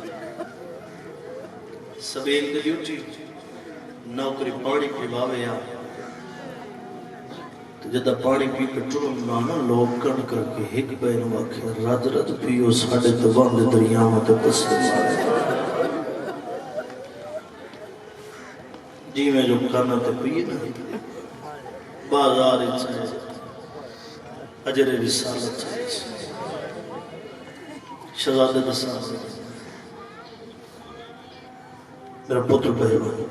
سبیل دی ڈیوٹی نوکری پانی پیواوے یا تو جدہ پانی پی کے ٹرم نانا لوگ کن کر کے ہک بین واقع رج رج پیو ساڑھے تباند دریاں تے پسے مارے جی میں جو کرنا تے پیے نہیں بازار چاہے اجر رسالت چاہے شہزادے دسان میرا پتر پہلوان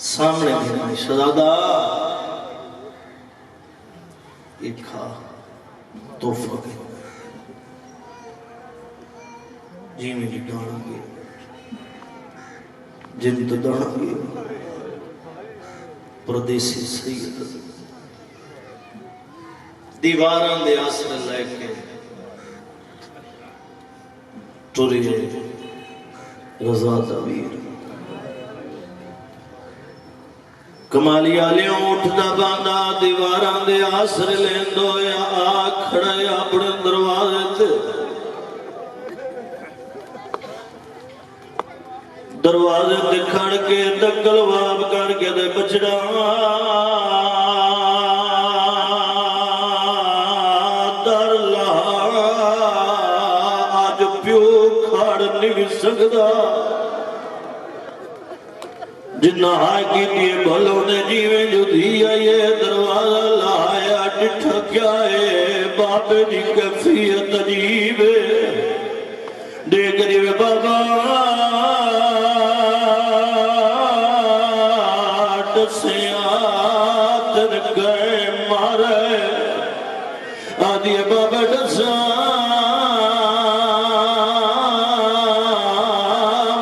سامنے گیا شہزادہ ایک کھا توفہ گیا جی میں جی ڈانا گیا جن تو ڈانا گیا پردیسی سید دیواران دے آسر لے کے ٹوری رضا دبیر کمالی آلیوں اٹھتا باندھا دیواران دے آسر لیندو یا آگ کھڑا یا اپنے دروازے تے دروازے تے کھڑ کے دکل واب کر کے دے بچڑا در لہا آج پیو کھڑ نہیں سکتا جنہ ہائی کی دیئے بھلوں نے جیویں جو دیا یہ دروازہ لایا ڈٹھا کیا ہے بابے دی کیفیت عجیب ہے دیکھ رہے بابا ڈسیات گئے مارے آدھی بابا ڈسا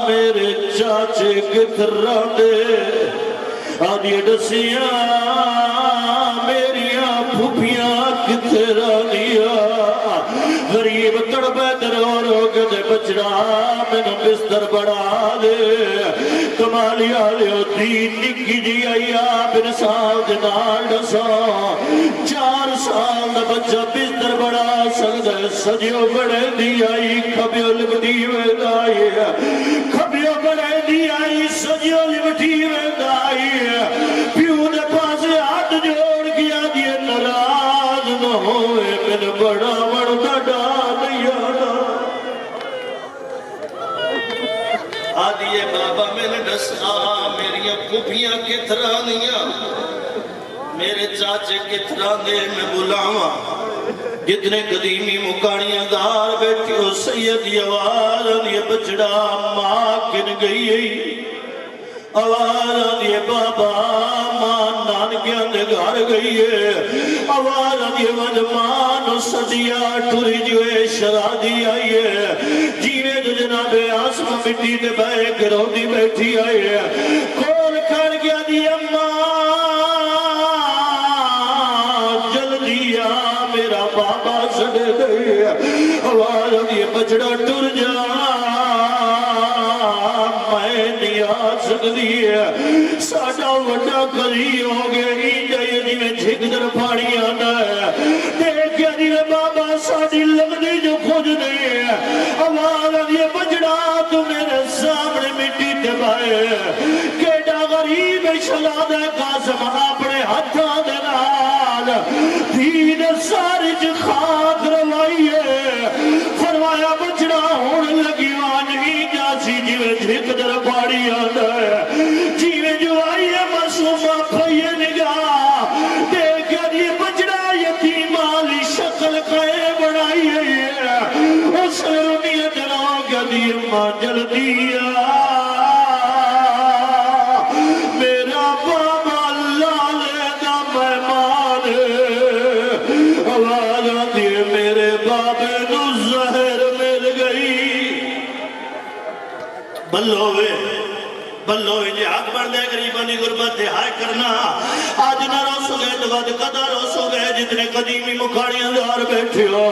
میرے چاچے کترہ دے آدھی ڈسیاں میریاں پھوپیاں کترہ دیا غریب تڑپے دروروں کے دے بچڑا میں نے بستر بڑھا دے کمالی آلیو دین نکی جی آیا بن سال دنال ڈسا 4 سال دا بچہ بستر بڑھا سکتا ہے سجیو بڑھے دی آئی کھبیو لبٹی ویدائی کھبیو بڑھے دی آئی سجیو لبٹی ویدائی پیو دے پاسے ہاتھ جوڑ کیا دیئے نراز نہ ہوئے من بڑا وڑا ڈال یادا آدھیے بابا میں نے ڈسا میری پھوپیاں کترانیاں میرے چاچے کترانے میں بلاواں جتنے قدیمی مکانیاں دار بیٹھی ہو سید آواز آدھیے بچڑا ماں کن گئی آواز آدھیے بابا ماں نانکیاں دے گھر گئی ہے آواز آدھیے مجمان سجیا ٹوری جوے شرادی آئی ہے جیوے جو جناب آسمہ مٹی دے بائے گرو دی بیٹھی آئی ہے کول کھڑ گیا دی اماں جلدی آ میرا بابا سڑے گئی ہے آواز آدھیے بچڑا ٹر جا میں نہیں آ سکتی ہے ساڑھا وڈا کری ہو گئی جائے جی میں جھک در پھاڑی آنا ہے دیکھیا جی میں بابا ساڑھی لگنی جو خود نہیں ہے آواز آدھیے بجڑا تو میرے سامنے مٹی دبائے کیڑا غریب شلاد ہے قاسم اپنے ہتھاں دے نال دین ساری خاک روائیے فرمایا بجڑا ہون لگی وانگی جاسی جی میں جھک در پھاڑی آنا ہے جیویں جو آئی ہے معصومہ پھئیے نگاہ دیکھا یہ بچڑا یتیمالی شکل کئے بڑھائی ہے اس رمیت راگا دی ماں جلدی میرا بابا لالے دا مہمان آواز آتی میرے بابے نو زہر مل گئی بلوے بلو انجھے حق بڑھ دے گریبانی غربت ہائے کرنا آج نہ روسو گئے تو ود قدر روسو گئے جتنے قدیمی مکھاڑیاں دار بیٹھے ہو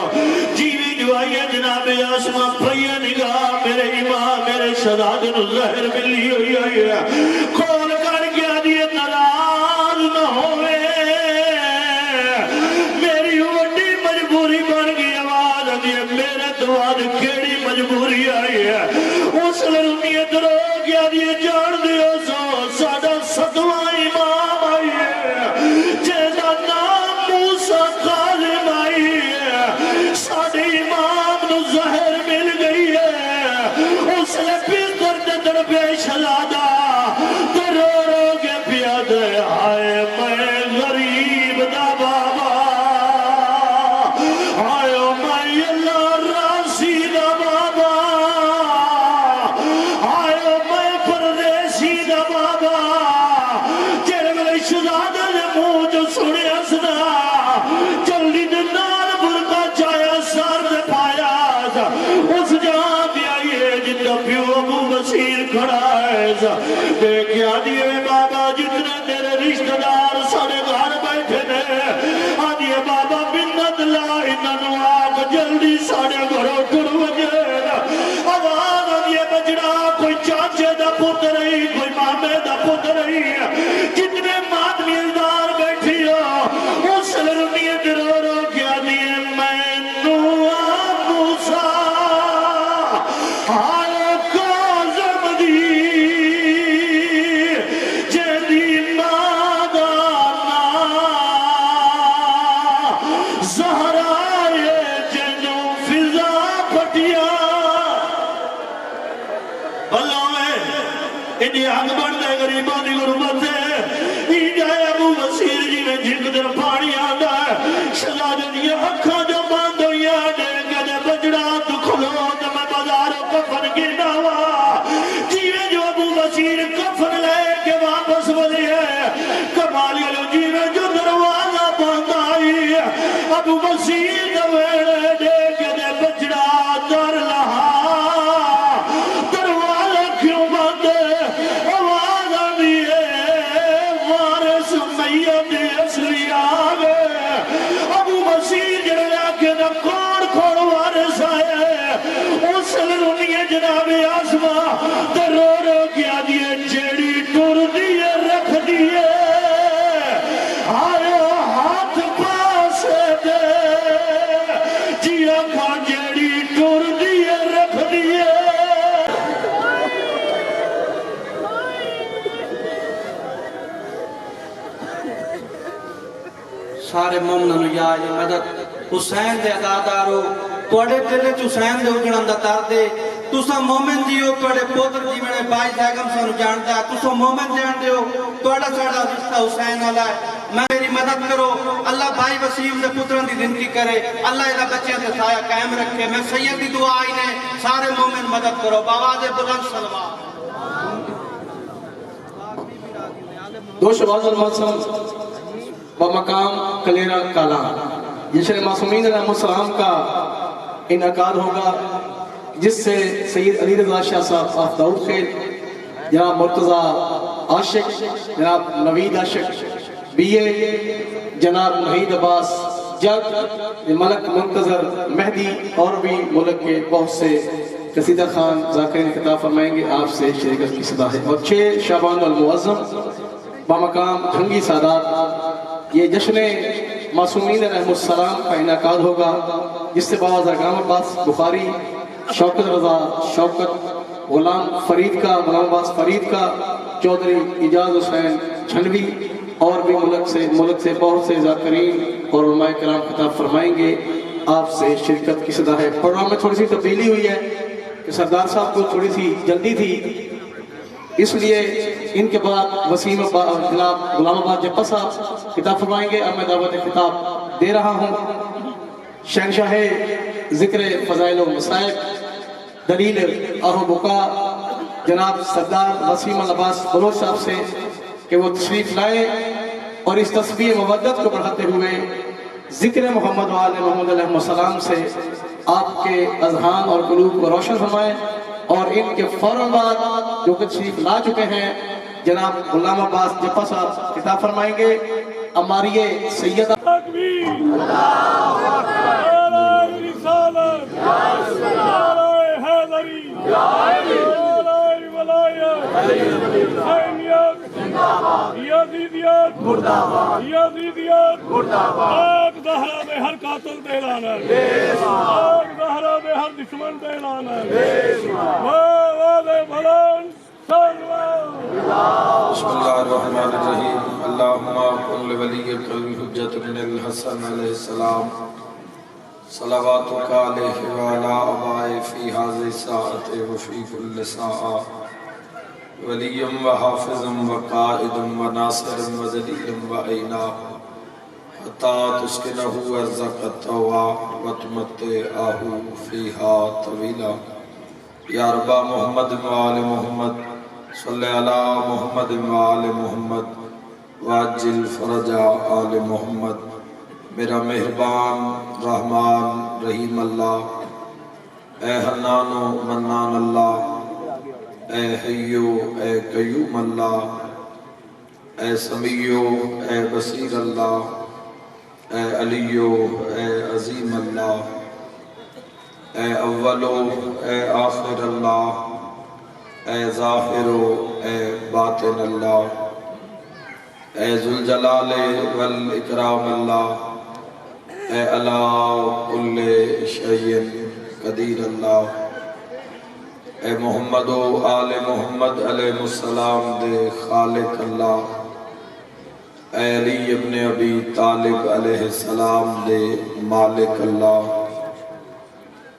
جیوی جو آئیے جناب آسمہ پھئیے نگاہ میرے امام میرے شہزاد نو زہر ملی ہوئی آئیے کھول کر کے آدھیے ناراض نہ ہوئے میری وڈی مجبوری بن گئی آواز آدھیے میرے دعا دیکھیا دیے بابا جتنے تیرے رشتہ دار سارے گھر بیٹھے نے آدھیے بابا منت لا انہوں آگ جلدی سارے گھروں ٹر وجے آواز آدھیے بجڑا کوئی چاچے دا پتر نہیں کوئی مامے دا پتر نہیں جتنے مادمی دار بیٹھی ہو اس لرنیت رو رو کیا دیے میں نوہ موسیٰ آئے کازم دی جدی مادانا زہرائے جنو فضا پھٹیا اللہ میں انہی حق بڑھتے غریبوں دی غربت ہے ہی جائے ابو وسیر جی نے جھنگ در پانی آدھا ہے شہزادے دی اکھا جو باندھ ہوئی آدھے کہ بجڑا تو کھلو تو میں بازار کفن گرنا ہوا جیوے جو ابو وسیر کفن لے کے واپس بلی ہے کمالی علیہ جیوے جو دروازہ باندھ آئی ابو وسیر دویڑے دے کے بجڑا در لہا دروازہ کیوں باندھے آواز آدھیے وارث میت اصلی آگے ابو وسیر جڑا کے نہ کون وارث آئے اس لرنیے جناب آسماں درو رو کیا دیئے جیڑی ٹر دیئے رکھ دیئے آئے ہاتھ پاس دے جیا کھا جیڑی ٹر دیئے رکھ دیئے سارے مومنوں یا مدد حسین دے عدادارو توڑے دلے حسین دے اجڑان دا تار دے تُسا مومن دیو توڑے پوتر جیونے بائی زیگم سانو جانتا تُسا مومن جان دیو توڑا ساڑا رشتہ حسین والا ہے میں میری مدد کرو اللہ بھائی وسیم دے پتران دی زندگی کرے اللہ ادھا بچے سے سایہ قائم رکھے میں سید دی دعا آئی نے سارے مومن مدد کرو باواز بلند سلوات دو شباز المعصم بمقام کلیرہ کالا جشن معصومین علیہ السلام کا انعقاد ہوگا جس سے سید علی رضا شاہ صاحب آف داؤد خیل جناب مرتضی عاشق جناب نوید عاشق بی اے جناب نحید عباس جگ ملک منتظر مہدی اور بھی ملک کے بہت سے قصیدہ خان ذاکرین خطاب فرمائیں گے آپ سے شریکت کی صدا ہے اور 6 شعبان المعظم بمقام جھنگی سادات یہ جشن معصومین علیہ السلام کا انعقاد ہوگا جس سے باوازہ غلام عباس بخاری شوکت رضا شوکت غلام فرید کا غلام عباس فرید کا چودھری اجاز حسین چھنوی اور بھی ملک سے بہت سے ذاکرین اور علماء کرام خطاب فرمائیں گے آپ سے شرکت کی صدا ہے پروگرام میں تھوڑی سی تبدیلی ہوئی ہے کہ سردار صاحب کو تھوڑی سی جلدی تھی اس لیے ان کے بعد وسیم جناب غلام عباس جپا صاحب خطاب فرمائیں گے اب میں دعوت خطاب دے رہا ہوں شہنشاہ ذکر فضائل و مصائب دلیل اور بقا جناب سردار وسیم العباس بلوچ صاحب سے کہ وہ تشریف لائے اور اس تسبیح مودت کو بڑھاتے ہوئے ذکر محمد و آل محمد علیہ السلام سے آپ کے اذہان اور قلوب کو روشن فرمائیں اور ان کے فوراً بعد جو کہ تشریف لا چکے ہیں جناب غلام عباس جپا صاحب خطاب فرمائیں گے ہماری سیدہ یزیدیت آگ زہرہ بے ہر قاتل دے لانا آگ زہرہ بے ہر دشمن دے لانا آواز بلند بسم اللہ الرحمن الرحیم اللہم قل ولیک الحجت بن الحسن علیہ السلام صلواتک علیہ وعلا آبائے فی حاضر ساعت وفی کل ساعہ ولیم و حافظم و قائدم و ناصرم و ذلیم و اینا حتی تسکنہو ارزق توا و تمتعہو فیہا طویلا یا ربا محمد و آل محمد صلی اللہ محمد و آل محمد واجل فرج آل محمد میرا مہربان رحمان رحیم اللہ اے حنان و منان اللہ اے حیو اے قیوم اللہ، اے سمیع اے بصیر اللہ، اے علی اے عظیم اللہ، اے اول اے آخر اللہ، اے ظاہر اے باطن اللہ، اے ذوالجلال والاکرام اللہ، اے علی کل شیء قدیر اللہ، اے محمد و آل محمد علیہ السلام دے خالق اللہ، اے علی ابن ابی طالب علیہ السلام دے مالک اللہ،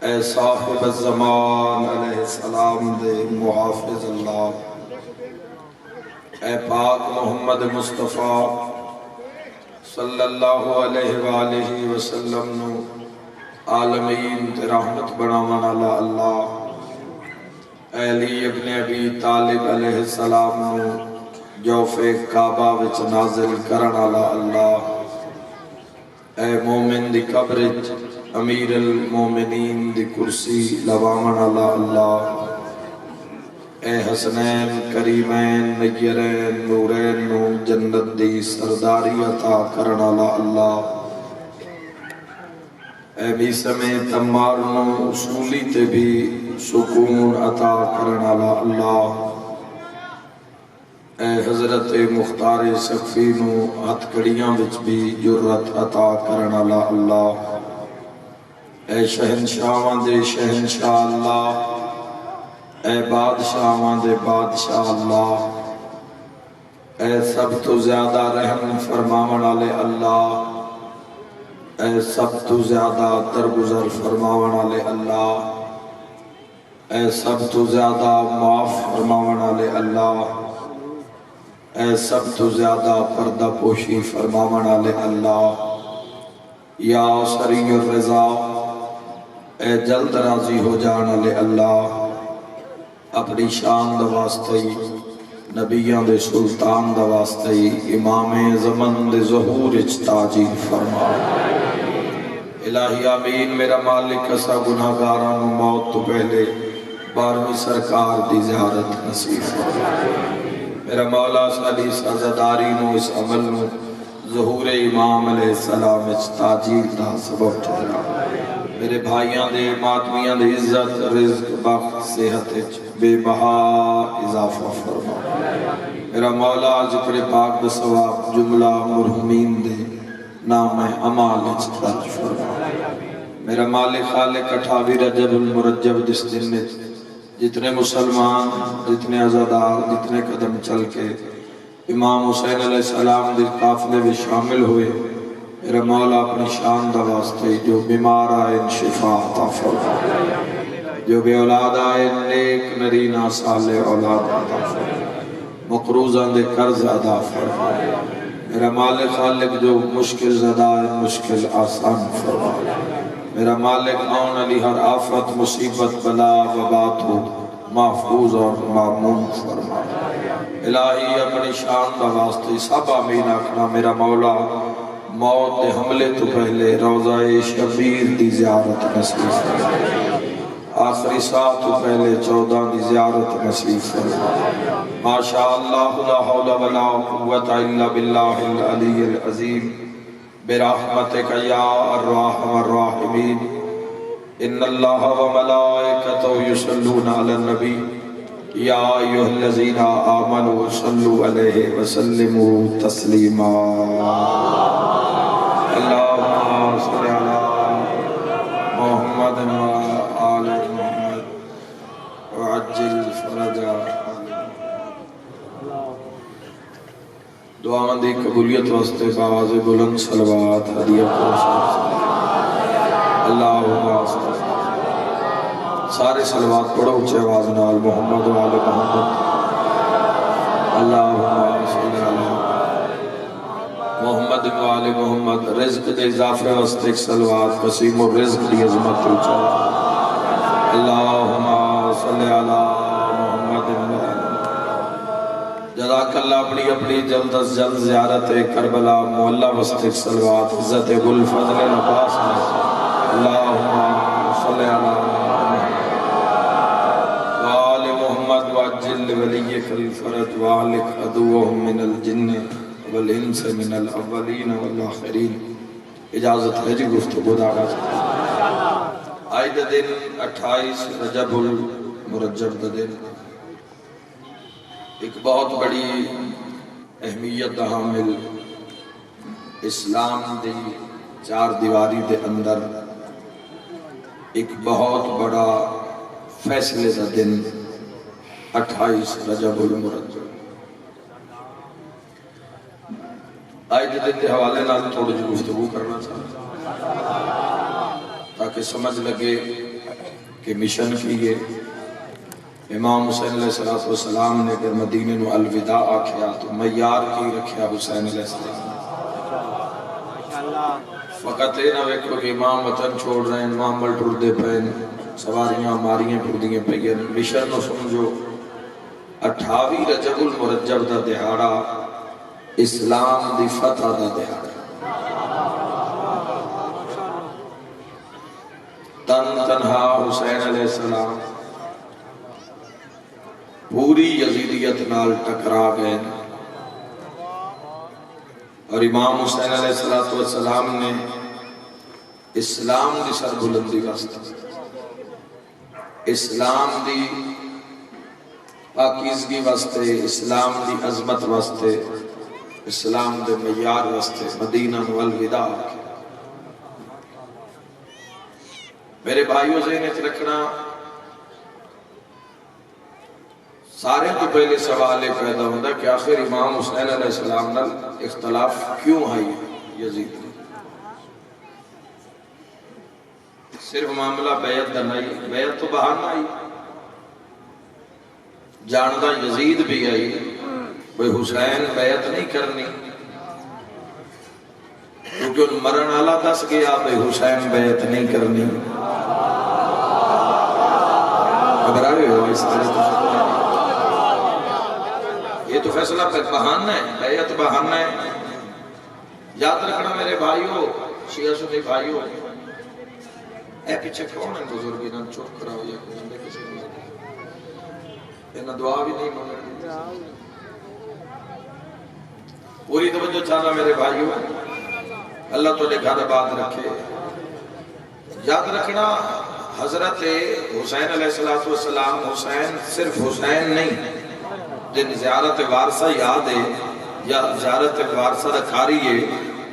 اے صاحب الزمان علیہ السلام دے محافظ اللہ، اے پاک محمد مصطفیٰ صلی اللہ علیہ وآلہ وسلم نو عالمین تے رحمت بناون والا اللہ، اے علی ابن ابی طالب علیہ السلام نو جوف کعبہ وچ نازل کرن والا اللہ، اے مومن دی قبر وچ امیر المومنین دی کرسی لواون والا اللہ، اے حسنین کریمین نیرین نورین نو جنت دی سرداری عطا کرن والا اللہ، اے میسم تمار نو اصولی تے بھی سکون عطا کرن والا اللہ، اے حضرت مختار سقفی نو ہتھ کڑیاں وچ بھی جرت عطا کرن والا اللہ، اے شہنشاہاں دے شہنشاہ اللہ، اے بادشاہاں دے بادشاہ اللہ، اے سب تو زیادہ رحم فرماون والے اللہ، اے سب تو زیادہ درگزر فرماون والے اللہ، اے سب تو زیادہ معاف فرماون والے اللہ، اے سب تو زیادہ پردہ پوشی فرماون والے اللہ، یا سریع الرضا اے جلد راضی ہو جان والے اللہ، اپنی شان دا واسطے نبیان دے سلطان دا واسطے امام زمن دے ظہور اچ تاجیل فرما۔ الہی آمین۔ میرا مالک اسا گناہگاران موت تو پہلے 12ویں سرکار دی زیارت نصیب فرما۔ میرا مولا سالی سازداری نو اس عمل نو ظہور امام علیہ السلام اچ تاجیل دا سبب ٹھہرا۔ میرے بھائیاں دے ماتمیاں دے عزت رزق بخت صحت اچ بے بہا اضافہ فرما۔ میرا مولا ذکر پاک دا ثواب جملہ مرحومین دے نام اعمال اچ درج فرما۔ میرا مالک خالق 28 رجب المرجب جس دن میں جتنے مسلمان جتنے عزادار جتنے قدم چل کے امام حسین علیہ السلام دے قافلے میں شامل ہوئے، میرا مولا اپنی شان دا واسطے جو بیمار آئے شفا عطا فرما، جو بے اولاد آئے نیک نرینہ صالح اولاد عطا فرما، مقروضاں دے قرض ادا فرما۔ میرا مالک خالق جو مشکل زدہ ہے مشکل آسان فرما۔ میرا مالک آن علی ہر آفت مصیبت بلا وبات ہو محفوظ اور معمون فرما۔ الہی اپنی شان دا واسطے سب آمین آکھنا۔ میرا مولا موت دے حملے تو پہلے روضہ شبیر دی زیارت نصیب فرما، آخری ساتھ تو پہلے 14 دی زیارت نصیب فرما۔ ماشاءاللہ لا حول ولا قوة الا باللہ العلی العظیم برحمتک یا الرحم الراحمین۔ ان اللہ وملائکتہ یصلون علی النبی یا ایھا الذین آمنوا صلوا علیہ وسلموا تسلیما۔ اللہم صلی علی محمد وآل محمد وعجل فرجا۔ دعا مندی قبولیت واسطے باواز بلند صلوات ہدیہ اللہم صلی سارے صلوات پڑھو اچھے آواز نال محمد وآل محمد۔ اللہم صلی علی محمد وآل محمد۔ رزق دے اضافے واسطے ایک صلوات قسیم الرزق دی عظمت اچھا۔ اللہم صلی علی محمد وآل جزاک اللہ۔ اپنی جلد از جلد زیارت کربلا مولا واسطے صلوات عزت گل فضل عباس۔ اللہم صلی علی محمد وآل محمد وعجل لوليك الفرج وأهلك عدوهم من الجن والإنس من الأولين والآخرين. اجازت ہے جی گفتگو دا آغاز. آج دا دن 28 رجب المرجب دا دن ایک بہت بڑی اہمیت دا حامل اسلام دی چار دیواری دے اندر ایک بہت بڑا فیصلے دا دن 28 رجب المرجب. آج دے دن دے حوالے نال تھوڑی جی گفتگو کرنا چاہتا تاکہ سمجھ لگے کہ مشن کی یہ امام حسین علیہ السلام نے اگر مدینے نو الوداع آکھیا تو معیار کی رکھیا حسین علیہ السلام. فقط یہ نہ ویکھو کہ امام وطن چھوڑ رہے ہیں، امام مل ٹر دے پین، سواریاں ماریاں ٹر دیئے پین. مشن نو سمجھو 28 رجب المرجب دا دہاڑا اسلام دی فتح دا دہاڑا. تنہا حسین علیہ السلام پوری یزیدیت نال ٹکرا گئے اور امام حسین علیہ السلام نے اسلام دی سربلندی واسطے، اسلام دی پاکیزگی واسطے، اسلام دی عظمت واسطے، اسلام دے معیار واسطے مدینہ نو الوداع. میرے بھائیوں ذہن وچ رکھنا، سارے تو پہلے سوال یہ پیدا ہوتا ہے کہ آخر امام حسین علیہ السلام نال اختلاف کیوں آئی یزید؟ صرف معاملہ بیعت دا نہیں، بیعت تو بہانہ آئی، جاندہ یزید بھی آئی، کوئی حسین بیعت نہیں کرنی کیونکہ ان مرن آلہ دس گیا بھئی حسین بیعت نہیں کرنی. گھبرائے ہو اس طرح تو یہ تو فیصلہ بہانہ ہے، بیعت بہانہ ہے. یاد رکھنا میرے بھائیوں، شیعہ سنی بھائیوں، اے پیچھے کون ہے بزرگی نہ چوک کراؤ یا کوئی بندے کسی نے انہا دعا بھی نہیں مانگا. پوری توجہ چاہنا میرے بھائیوں، اللہ تو نے گھر آباد رکھے. یاد رکھنا حضرت حسین علیہ السلام، حسین صرف حسین نہیں، جن زیارت وارثہ یاد ہے یا زیارت وارثہ رکھاری ہے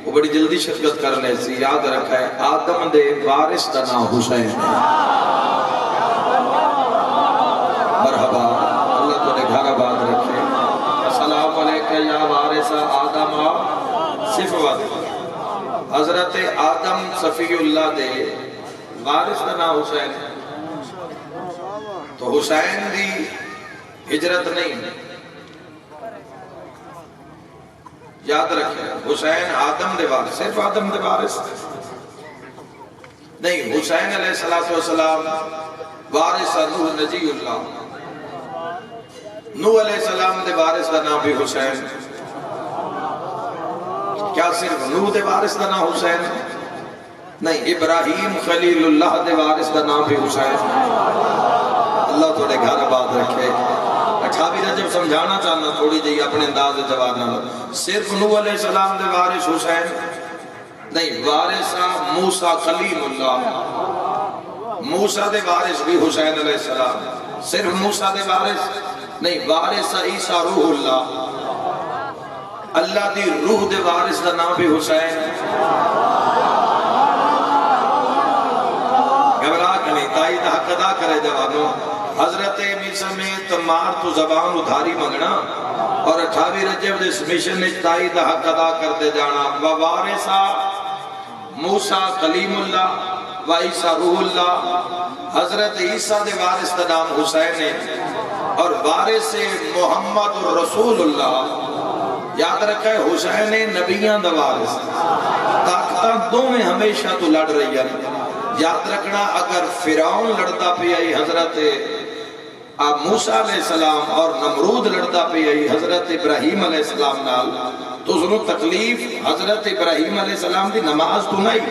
وہ بڑی جلدی شرکت کر لے سی. یاد رکھا ہے آدم دے وارث دا نام حسین. مرحبا، اللہ تو نے گھر آباد رکھے. السلام علیکہ یا وارث آدم صفوت. حضرت آدم صفی اللہ دے وارث دا نام حسین. تو حسین دی ہجرت نہیں، یاد رکھیں حسین آدم دے وارث، صرف آدم دے وارث نہیں. حسین علیہ السلام وارث نوح نجی اللہ، نوح علیہ السلام دے وارث دا نام بھی حسین. کیا صرف نوح دے وارث دا نام حسین نہیں، ابراہیم خلیل اللہ دے وارث دا نام بھی حسین. اللہ تھوڑے گھر آباد رکھے. 28 رجب سمجھانا چاہنا تھوڑی جی اپنے انداز جواب نہ. صرف نوح علیہ السلام دے وارث حسین نہیں، وارث موسیٰ کلیم اللہ، موسیٰ دے وارث بھی حسین علیہ السلام. صرف موسیٰ دے وارث نہیں، وارث عیسیٰ روح اللہ، اللہ دی روح دے وارث دا نام بھی حسین. گھبرا کے نہیں، تائی دا حق ادا کرے جوابوں. حضرت میسا میں تمار تو زبان ادھاری منگنا اور 28 رجب دس مشن تائی دا حق ادا کرتے جانا. ووارثا موسیٰ کلیم اللہ و عیسیٰ روح اللہ. حضرت عیسیٰ دے وارث دا نام حسین ہے اور وارث محمد رسول اللہ. یاد رکھا ہے حسین نبیان دا وارث. طاقتاں دو میں ہمیشہ تو لڑ رہی ہے. یاد رکھنا اگر فرعون لڑتا پہ آئی حضرت موسیٰ علیہ السلام اور نمرود لڑتا پہ آئی حضرت ابراہیم علیہ السلام نال، تو ضرور تکلیف حضرت ابراہیم علیہ السلام دی نماز تو نہیں.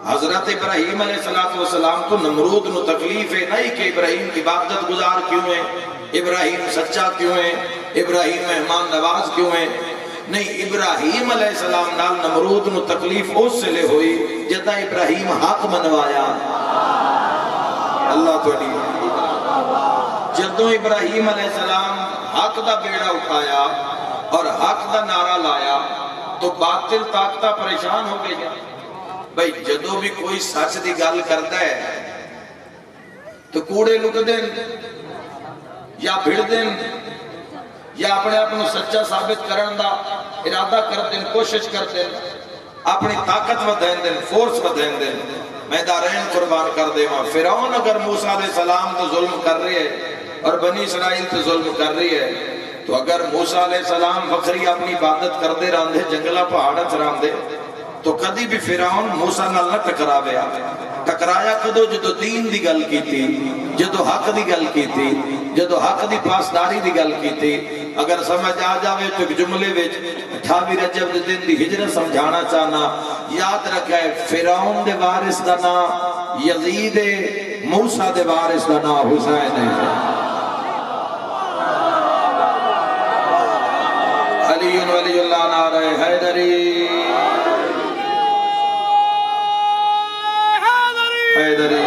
حضرت ابراہیم علیہ السلام تو نمرود نو تکلیف ہے نہیں کہ ابراہیم عبادت گزار کیوں ہے. ابراہیم سچا کیوں ہے، ابراہیم مہمان نواز کیوں ہے؟ نہیں، ابراہیم علیہ السلام نال نمرود نو تکلیف اس سے لے ہوئی جدا ابراہیم حق منوایا۔ اللہ تو نہیں، جدوں ابراہیم علیہ السلام حق دا بیڑا اٹھایا اور حق دا نعرہ لایا تو باطل طاقتہ پریشان ہو گئی۔ بھئی جدوں بھی کوئی سچ دی گل کرتا ہے تو کوڑے لک دین یا بھیڑ دین یا اپنے اپنے سچا ثابت کرن دا ارادہ کر دین، کوشش کر دین، اپنی طاقت ودین دین، فورس ودین دین۔ میں دارین قربان کر دے ماں، فرعون اگر موسیٰ علیہ السلام تو ظلم کر رہی ہے اور بنی اسرائیل تو ظلم کر رہی ہے، تو اگر موسیٰ علیہ السلام فخری اپنی عبادت کر دے راندے جنگلہ پہاڑت راندے تو کدی بھی فرعون موسیٰ نال نہ ٹکرا بیا۔ ٹکرایا کدو جدو دین دی گل کی تھی، جدو حق دی گل کی تھی، جدو حق دی پاسداری دی گل کی تھی۔ اگر سمجھ آ جاوے تو ایک جملے وچ 28 رجب دے دن دی ہجرت سمجھانا چاہنا، یاد رکھا ہے فرعون دے وارث دا نام یزید، موسیٰ دے وارث دا نام حسین ہے۔ علی ولی اللہ نعرہ حیدری، حیدری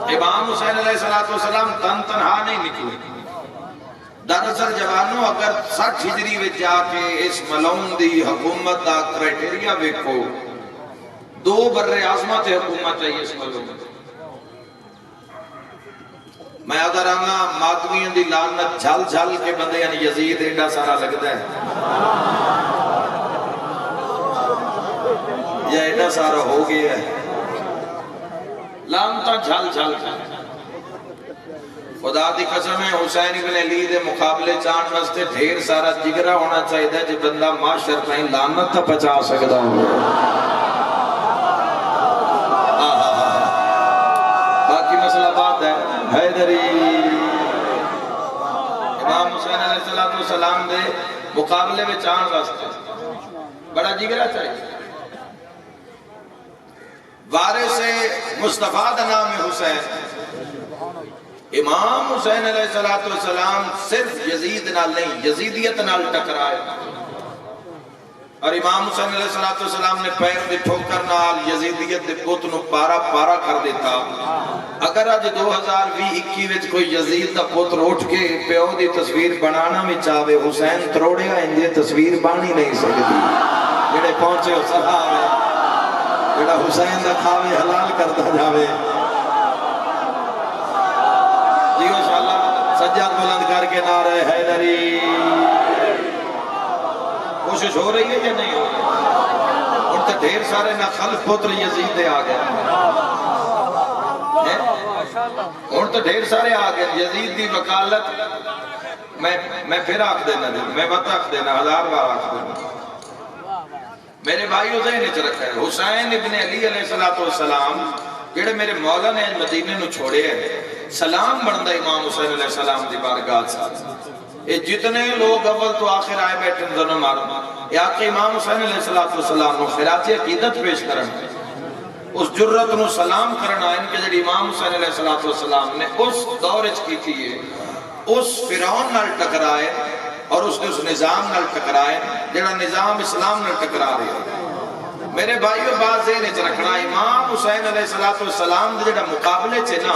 امام حسین علیہ السلام تن تنہا نہیں نکلے۔ دراصل جوانوں اگر 60 ہجری میں جا کے اس ملعون دی حکومت دا کرائٹیریا ویکھو، 2 بر اعظمت حکومت چاہیے اس ملعون میں۔ میں ادھر آنا ماتویوں دی لعنت جھل جھل کے بندے یعنی یزید ایڈا سارا لگتا ہے یا ایڈا سارا ہو گیا ہے، لعنتاں جھل جھل کے۔ خدا دی قسم ہے حسین ابن علی دے مقابلے چاند واسطے ڈھیر سارا جگرا ہونا چاہیے جو بندہ معاشر تائیں لعنت تا پچا سکتا ہو۔ باقی مسئلہ بات ہے حیدری امام حسین علیہ السلام دے مقابلے میں چاند واسطے بڑا جگرا چاہیے۔ وارث مصطفیٰ دا نام حسین، امام حسین علیہ السلام صرف یزید نال نہیں یزیدیت نال ٹکرائے، اور امام حسین علیہ السلام نے پیر دی ٹھوکر نال یزیدیت دے پوت نو پارا پارا کر دیتا۔ اگر آج 2020-21 وچ کوئی یزید دا پوت اٹھ کے پیو دی تصویر بنانا میں چاہے حسین تروڑیا انجے تصویر بانی نہیں سکتی۔ جڑے پہنچے ہو صحابہ ہے جڑا حسین دا کھاوے حلال کرتا جاوے۔ جی انشاءاللہ سجاد بلند کر کے نعرہ حیدری۔ کوشش ہو رہی ہے یا نہیں ہو رہی؟ اور تو ڈھیر سارے نہ خلف پتر یزید دے آ گئے، اور تو ڈھیر سارے آ گئے یزید دی وکالت۔ میں پھر آکھ دینا دے، میں بات آکھ دینا 1000 بار آکھ دینا۔ میرے بھائیو ذہن وچ رکھا ہے حسین ابن علی علیہ السلام جڑے میرے مولا نے مدینے نو چھوڑے ہیں، سلام بندا امام حسین علیہ السلام دی بارگاہ سے۔ یہ جتنے لوگ اول تو آخر آئے بیٹھے ظلم مارنا یا کہ امام حسین علیہ السلام نو خراج عقیدت پیش کرن، اس جرت نو سلام کرنا ان کے جڑی امام حسین علیہ السلام نے اس دور وچ کیتی ہے، اس فرعون نال ٹکرائے اور اس نے اس نظام نال ٹکرائے جڑا نظام اسلام نال ٹکرا رہے ہیں۔ میرے بھائیو بات ذہن وچ رکھنا، امام حسین علیہ السلام دے جڑا مقابلے چ نا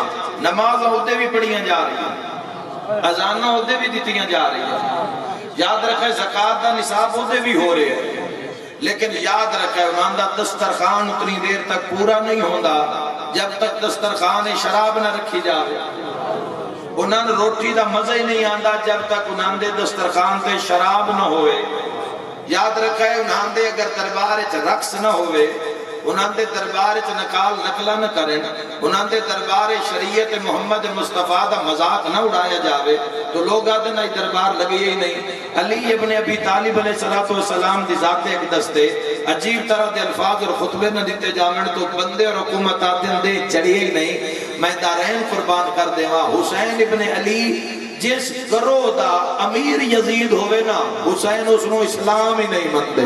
نماز اودے بھی پڑھیاں جا رہی ہیں، اذاناں اودے بھی دتیاں جا رہی ہیں، یاد رکھے زکات دا نصاب اودے بھی ہو رہے ہیں، لیکن یاد رکھے انہاں دا دسترخوان اتنی دیر تک پورا نہیں ہوندا جب تک دسترخوان شراب نہ رکھی جاوے، انہاں نے روٹی دا مزہ ہی نہیں آندا جب تک انہاں دے دسترخوان تے شراب نہ ہوئے۔ یاد رکھے انہاں دے اگر دربار وچ رقص نہ ہوئے، انہاں دے دربار وچ نقال نقلا نہ کرن، انہاں دے دربار شریعت محمد مصطفیٰ دا مذاق نہ اڑایا جاوے تو لوگ آدھے نہ دربار لگے ہی نہیں۔ علی ابن ابی طالب علیہ السلام دی ذات ایک دستے عجیب طرح دے الفاظ اور خطبے نہ دیتے جامن تو بندے اور حکومت آدھے دے چڑھے ہی نہیں۔ میں دارین قربان کر دے وہاں حسین ابن علی جس گروہ دا امیر یزید ہوئے نا، حسین اس نو اسلام ہی نہیں مندے۔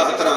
72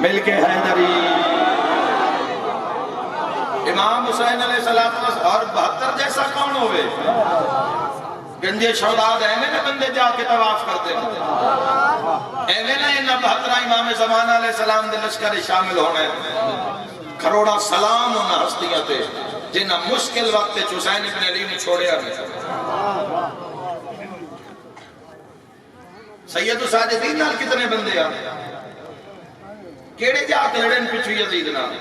مل کے حیدری امام حسین علیہ السلام اور 72 جیسا کون ہوئے گنجے شوداد ایویں نہ بندے جا کے طواف کرتے ایویں نہ انہاں 72 امام زمانہ علیہ السلام دے لشکر شامل ہونے کروڑا سلام انہاں ہستیاں تے جنہاں مشکل وقت حسین ابن علی نے چھوڑیا نہیں سید ساجدین نال کتنے بندے آنے کیڑے جا کے لڑن پچھو یزید نال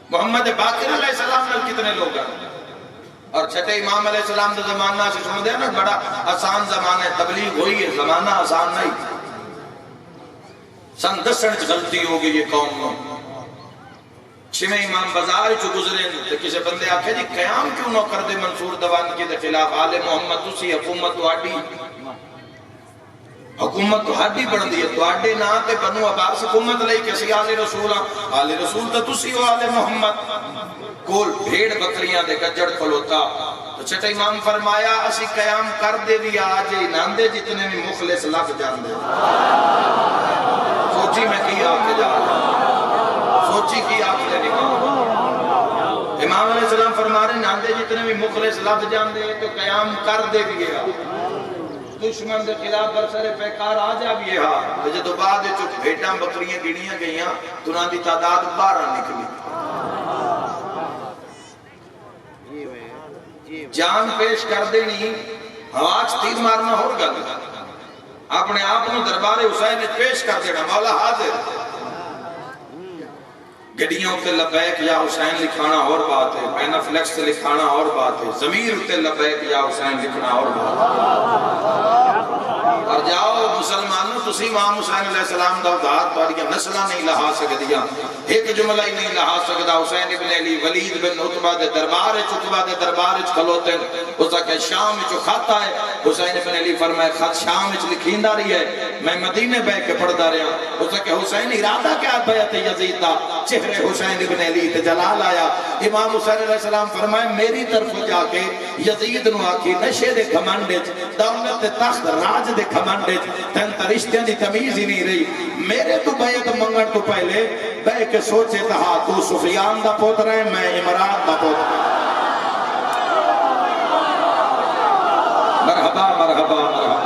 محمد باقر علیہ السلام نال کتنے لوگ آنے اور چھٹے امام علیہ السلام دے زمانہ سے سن دیا نا بڑا آسان زمانہ ہے تبلیغ ہوئی ہے زمانہ آسان نہیں سن 10 غلطی ہوگی یہ قوم میں چھویں امام بازار چو گزرے تو کسی بندے آکھے جی قیام کیوں نہ کر دے منصور دوان کے خلاف آل محمد تسی حکومت واڈی حکومت تو ہاڈی بن دی ہے تو آڈے نا تے بنو عباس حکومت لئی کسی آل رسول آل رسول تو تسی ہو آل محمد کول بھیڑ بکریاں دے گجڑ کھلوتا تو چھٹا امام فرمایا اسی قیام کر دے بھی آجے ناندے جتنے میں مخلص لگ جان دے سوچی میں کی آپ کے جا سوچی کی آپ کے نکال امام علیہ السلام فرما رہے ناندے جتنے میں مخلص لگ جان دے تو قیام کر دے بھی دشمن دے خلاف برسر پیکار آ جا بھی ہے جدو بعد چک بھیٹاں بکریاں گنیاں گئیاں تو نہ دی تعداد 12 نکلی جان پیش کر دینی آواز تیر مارنا ہو گل اپنے آپ نے دربار حسین پیش کر دینا مولا حاضر گڑیوں کے لبیک یا حسین لکھانا اور بات ہے پینہ فلیکس سے لکھانا اور بات ہے ضمیر تے لبیک یا حسین لکھنا اور بات ہے اور جاؤ مسلمانوں تسی امام حسین علیہ السلام دا ادھار تاریاں نسلہ نہیں لہا سکدیاں ایک جملہ ہی نہیں لہا سکدا حسین ابن علی ولید بن عتبہ دے دربار کھلوتے اس کا کہ شام جو کھاتا ہے حسین ابن علی فرمائے خط شام وچ لکھیندا رہی ہے میں مدینے بیٹھ کے پڑھدا رہا اس کا کہ حسین ارادہ کیا بیعت یزید دا چہرے حسین ابن علی تے جلال آیا امام حسین علیہ السلام فرمائے میری طرف جا کے یزید نو آکھی نشے دے گھمنڈ وچ دولت تخت راج دے گھمنڈ وچ تن تے رشتیاں دی تمیز ہی نہیں رہی میرے تو بیعت منگن تو پہلے بے کے سوچے تہا تو سفیان دا پوتر ہے میں عمران دا پوتر ہے مرحبا مرحبا مرحبا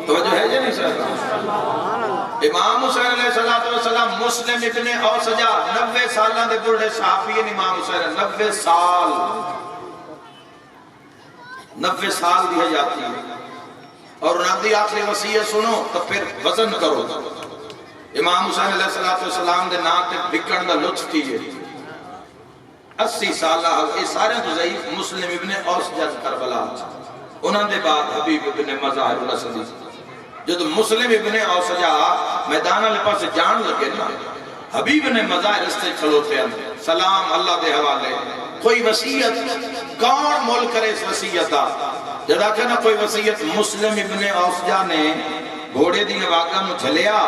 توجہ ہے جنہی صاحب امام حسین علیہ السلام مسلم ابن اوسجا 90 سالہ دے بڑھے صحافی امام حسین 90 سال 90 سال دیا جاتی ہے اور انہوں نے آخری وصیت سنو تو پھر وزن کرو امام حسین علیہ السلام دے نام تے بکن دا لطف کیجئے 80 سالہ یہ سارے تو ضعیف مسلم ابن اوسجا کربلا انہوں نے بعد حبیب ابن مظاہر الاسدی جب مسلم ابن اوسجا میدان علی پاس جان لگے نا حبیب نے مظاہر اس سے کھلوتے ہیں سلام اللہ دے حوالے کوئی وصیت کون مول کرے اس وصیتہ جدا کہنا کوئی وصیت مسلم ابن اوسجا نے گھوڑے دی واقعہ میں جھلیا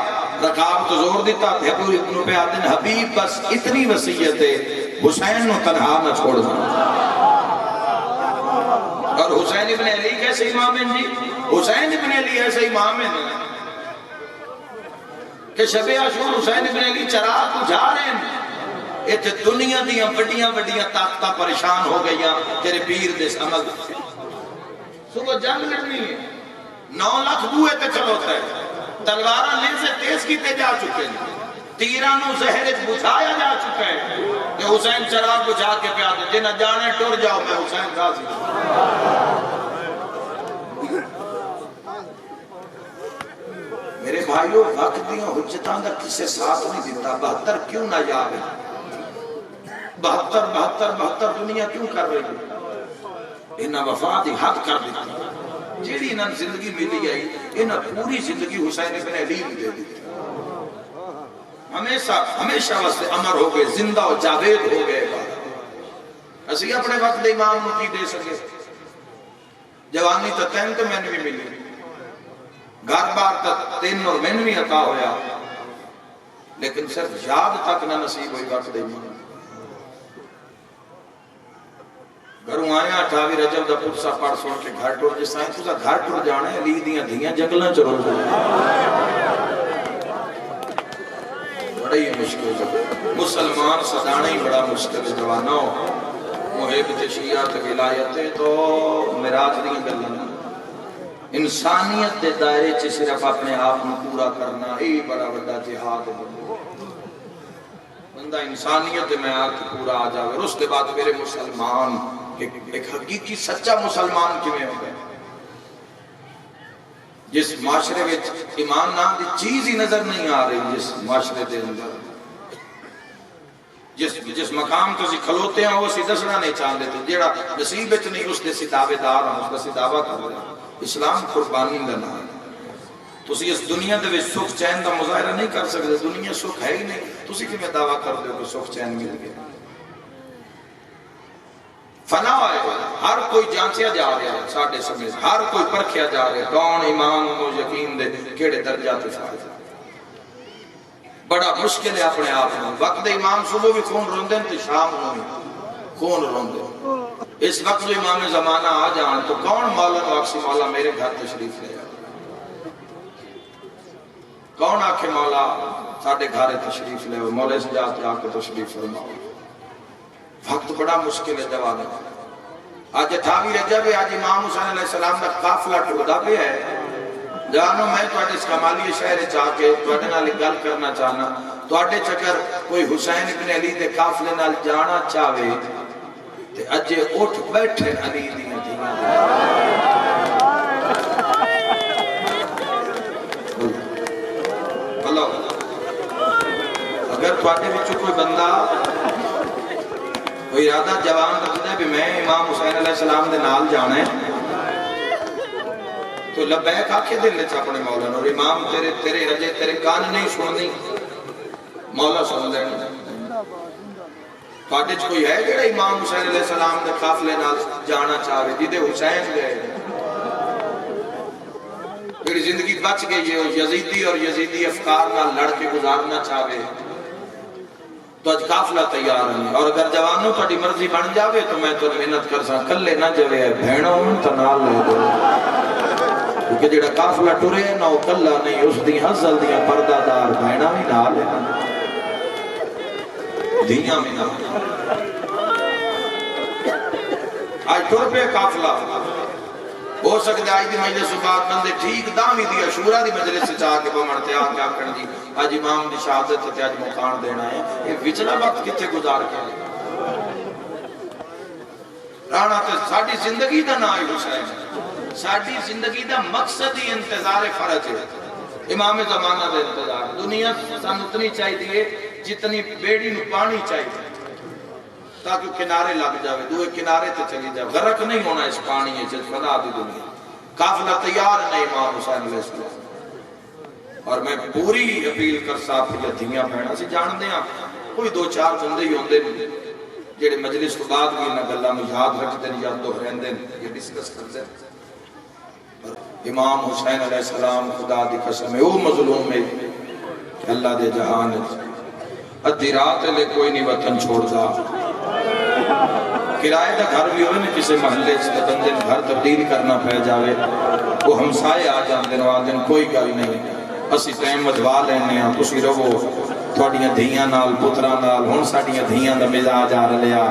رکاب تو زور دیتا تھے ابو ابن پہ آتے ہیں حبیب بس اتنی وصیت ہے حسین نو تنہا نہ چھوڑ دیں اور حسین ابن علی کیسے امام ہیں جی حسین ابن علی ایسے امام ہیں کہ شب عاشور حسین ابن علی چراغ بجھا رہے ہیں ایتھے دنیا دیاں بڑیاں بڑیاں طاقتاں پریشان ہو گئیاں تیرے پیر دس عمل صبح جنگ لڑنی ہے 9 لاکھ بوئے تے کھلوتا ہے تلوارہ لیزے تیز کیتے جا چکے ہیں تیرانو زہرت بجھایا جا چکا ہے کہ حسین چراغ بجھا کے پہ آتے جنہ جانے ٹور جاؤ میں حسین غازی میرے بھائیوں وقت دیاں حجتان دا کسے ساتھ نہیں دیتا 72 کیوں نہ یاد ہے 72 دنیا کیوں کر رہی ہے انہا وفا دی حد کر دیتی جیڑی انہاں زندگی ملی آئی انہاں پوری زندگی حسین ابن علی بھی دے دیتی ہمیشہ واسطے امر ہو گئے زندہ و جاوید ہو گئے اسی اپنے وقت دے امام نو کی دے سکے جوانی تا 3 تو میں نے بھی ملی گھر بار تا 3 اور میں نے بھی عطا ہویا لیکن صرف یاد تک نہ نصیب ہوئی وقت دے امام گھروں آیا 28 رجب دا پرسا پڑھ سن کے گھر ٹر جس طرح تسا گھر ٹر جانا ہے علی دیاں دھیاں جنگلاں چ رول بڑا ہی مشکل ہے مسلمان صدانا ہی بڑا مشکل ہے جوانو محب تے شیعہ تے ولایت تو معراج دیاں گلاں انسانیت دے دائرے چ صرف اپنے آپ کو پورا کرنا یہ بڑا بڑا جہاد ہے بندہ انسانیت میں آ کے پورا آ جاوے اور اس کے بعد میرے مسلمان ایک حقیقی سچا مسلمان کیویں ہو گئے جس معاشرے میں ایمان نام دی چیز ہی نظر نہیں آ رہی جس معاشرے دے اندر جس مقام تو سی کھلوتے ہیں وہ سی دسنا نہیں چاہتے تھے جیڑا نصیب وچ نہیں اس دے سی دعوے دار ہیں اس دا سی دعویٰ کر رہے ہیں اسلام قربانی دا نام تسی اس دنیا دے وچ سکھ چین دا مظاہرہ نہیں کر سکتے دنیا سکھ ہے ہی نہیں تسی کیویں دعویٰ کر دے ہو کہ سکھ چین مل گیا فنا ہے ہر کوئی جانچیا جا رہا ہے ساڈے سمیت ہر کوئی پرکھیا جا رہا ہے کون ایمان و یقین دے کیڑے درجہ تے فائز بڑا مشکل ہے اپنے آپ میں وقت امام صبح بھی خون روندے تے شام نو خون روندے اس وقت جو امام زمانہ آ جان تو کون مولا واقسی مولا میرے گھر تشریف لے کون آکھے مولا ساڈے گھر تشریف لے مولا سے جاتے آ کے تشریف فرماؤ وقت بڑا مشکل ہے جوان آج 28 رجب آج امام حسین علیہ السلام کا قافلہ ٹردا پہ ہے جانو میں تو اس کمالی شہر چاہ کے تو نال گل کرنا چاہنا تو چکر کوئی حسین ابن علی دے قافلے نال جانا چاہے تے اجے اٹھ بیٹھے علی دیاں دھیاں اللہ اگر تواڈے وچ کوئی بندہ کوئی ارادہ جوان رکھتا ہے بھی میں امام حسین علیہ السلام دے نال جانا ہے تو لبیک آکھے دل لے اپنے مولا اور امام تیرے رجے تیرے کان نہیں سننی مولا سن لینا تواڈے وچ کوئی ہے جڑا امام حسین علیہ السلام دے قافلے نال جانا چاہے جدے حسین گئے پھر زندگی بچ گئی ہے یزیدی اور یزیدی افکار نال لڑ کے گزارنا چاہے تو اج قافلہ تیار ہے اور اگر جوانوں تہاڈی مرضی بن جاوے تو میں تو محنت کر سا کلے نہ جوے بہنوں تے نال لے دو کیونکہ جڑا قافلہ ٹرے نہ او کلا نہیں اس دی حضل دیاں پردہ دار بہناں وی نال ہیں دھیاں وی نال آج ٹر پہ قافلہ ہو سکتا ہے آج دی مجلس بعد بندے ٹھیک دامی دی اشورہ دی مجلس سے چاہ کے بمڑتے آ کیا کرن دی آج امام دی شہادت تے آج مکان دینا ہے یہ وچلا وقت کتے گزار کے رانا تے ساڈی زندگی دا نا ہے حسین ساڈی زندگی دا مقصد ہی انتظار فرج ہے امام زمانہ دے انتظار دنیا سان اتنی چاہیے جتنی بیڑی نو پانی چاہیے تاکہ کنارے لگ جاوے دوئے کنارے تے چلی جاوے غرق نہیں ہونا اس پانی ہے جس فضا دی دنیا قافلہ تیار نہیں امام حسین علیہ السلام اور میں پوری اپیل کر صاحب یا دھیاں بہنا سی جان دیاں کوئی دو چار بندے ہی ہوندے جڑے مجلس تو بعد بھی نہ گلاں نوں یاد رکھدے نے یا دہراندے یہ ڈسکس کردے امام حسین علیہ السلام خدا دی قسم ہے او مظلوم ہے کہ اللہ دے جہان ادھی رات لے کوئی نہیں وطن چھوڑدا کرائے دا گھر بھی ہوئے نا کسی محلے سے بندے گھر تبدیل کرنا پہ جاوے وہ ہمسائے آ جان دن وادن کوئی گل نہیں اسی ٹائم وجوا لینے ہیں کسی رہو تھوڑیاں دھیاں نال پتران نال ہون ساڑیاں دھیاں دا مزاج آ رلیا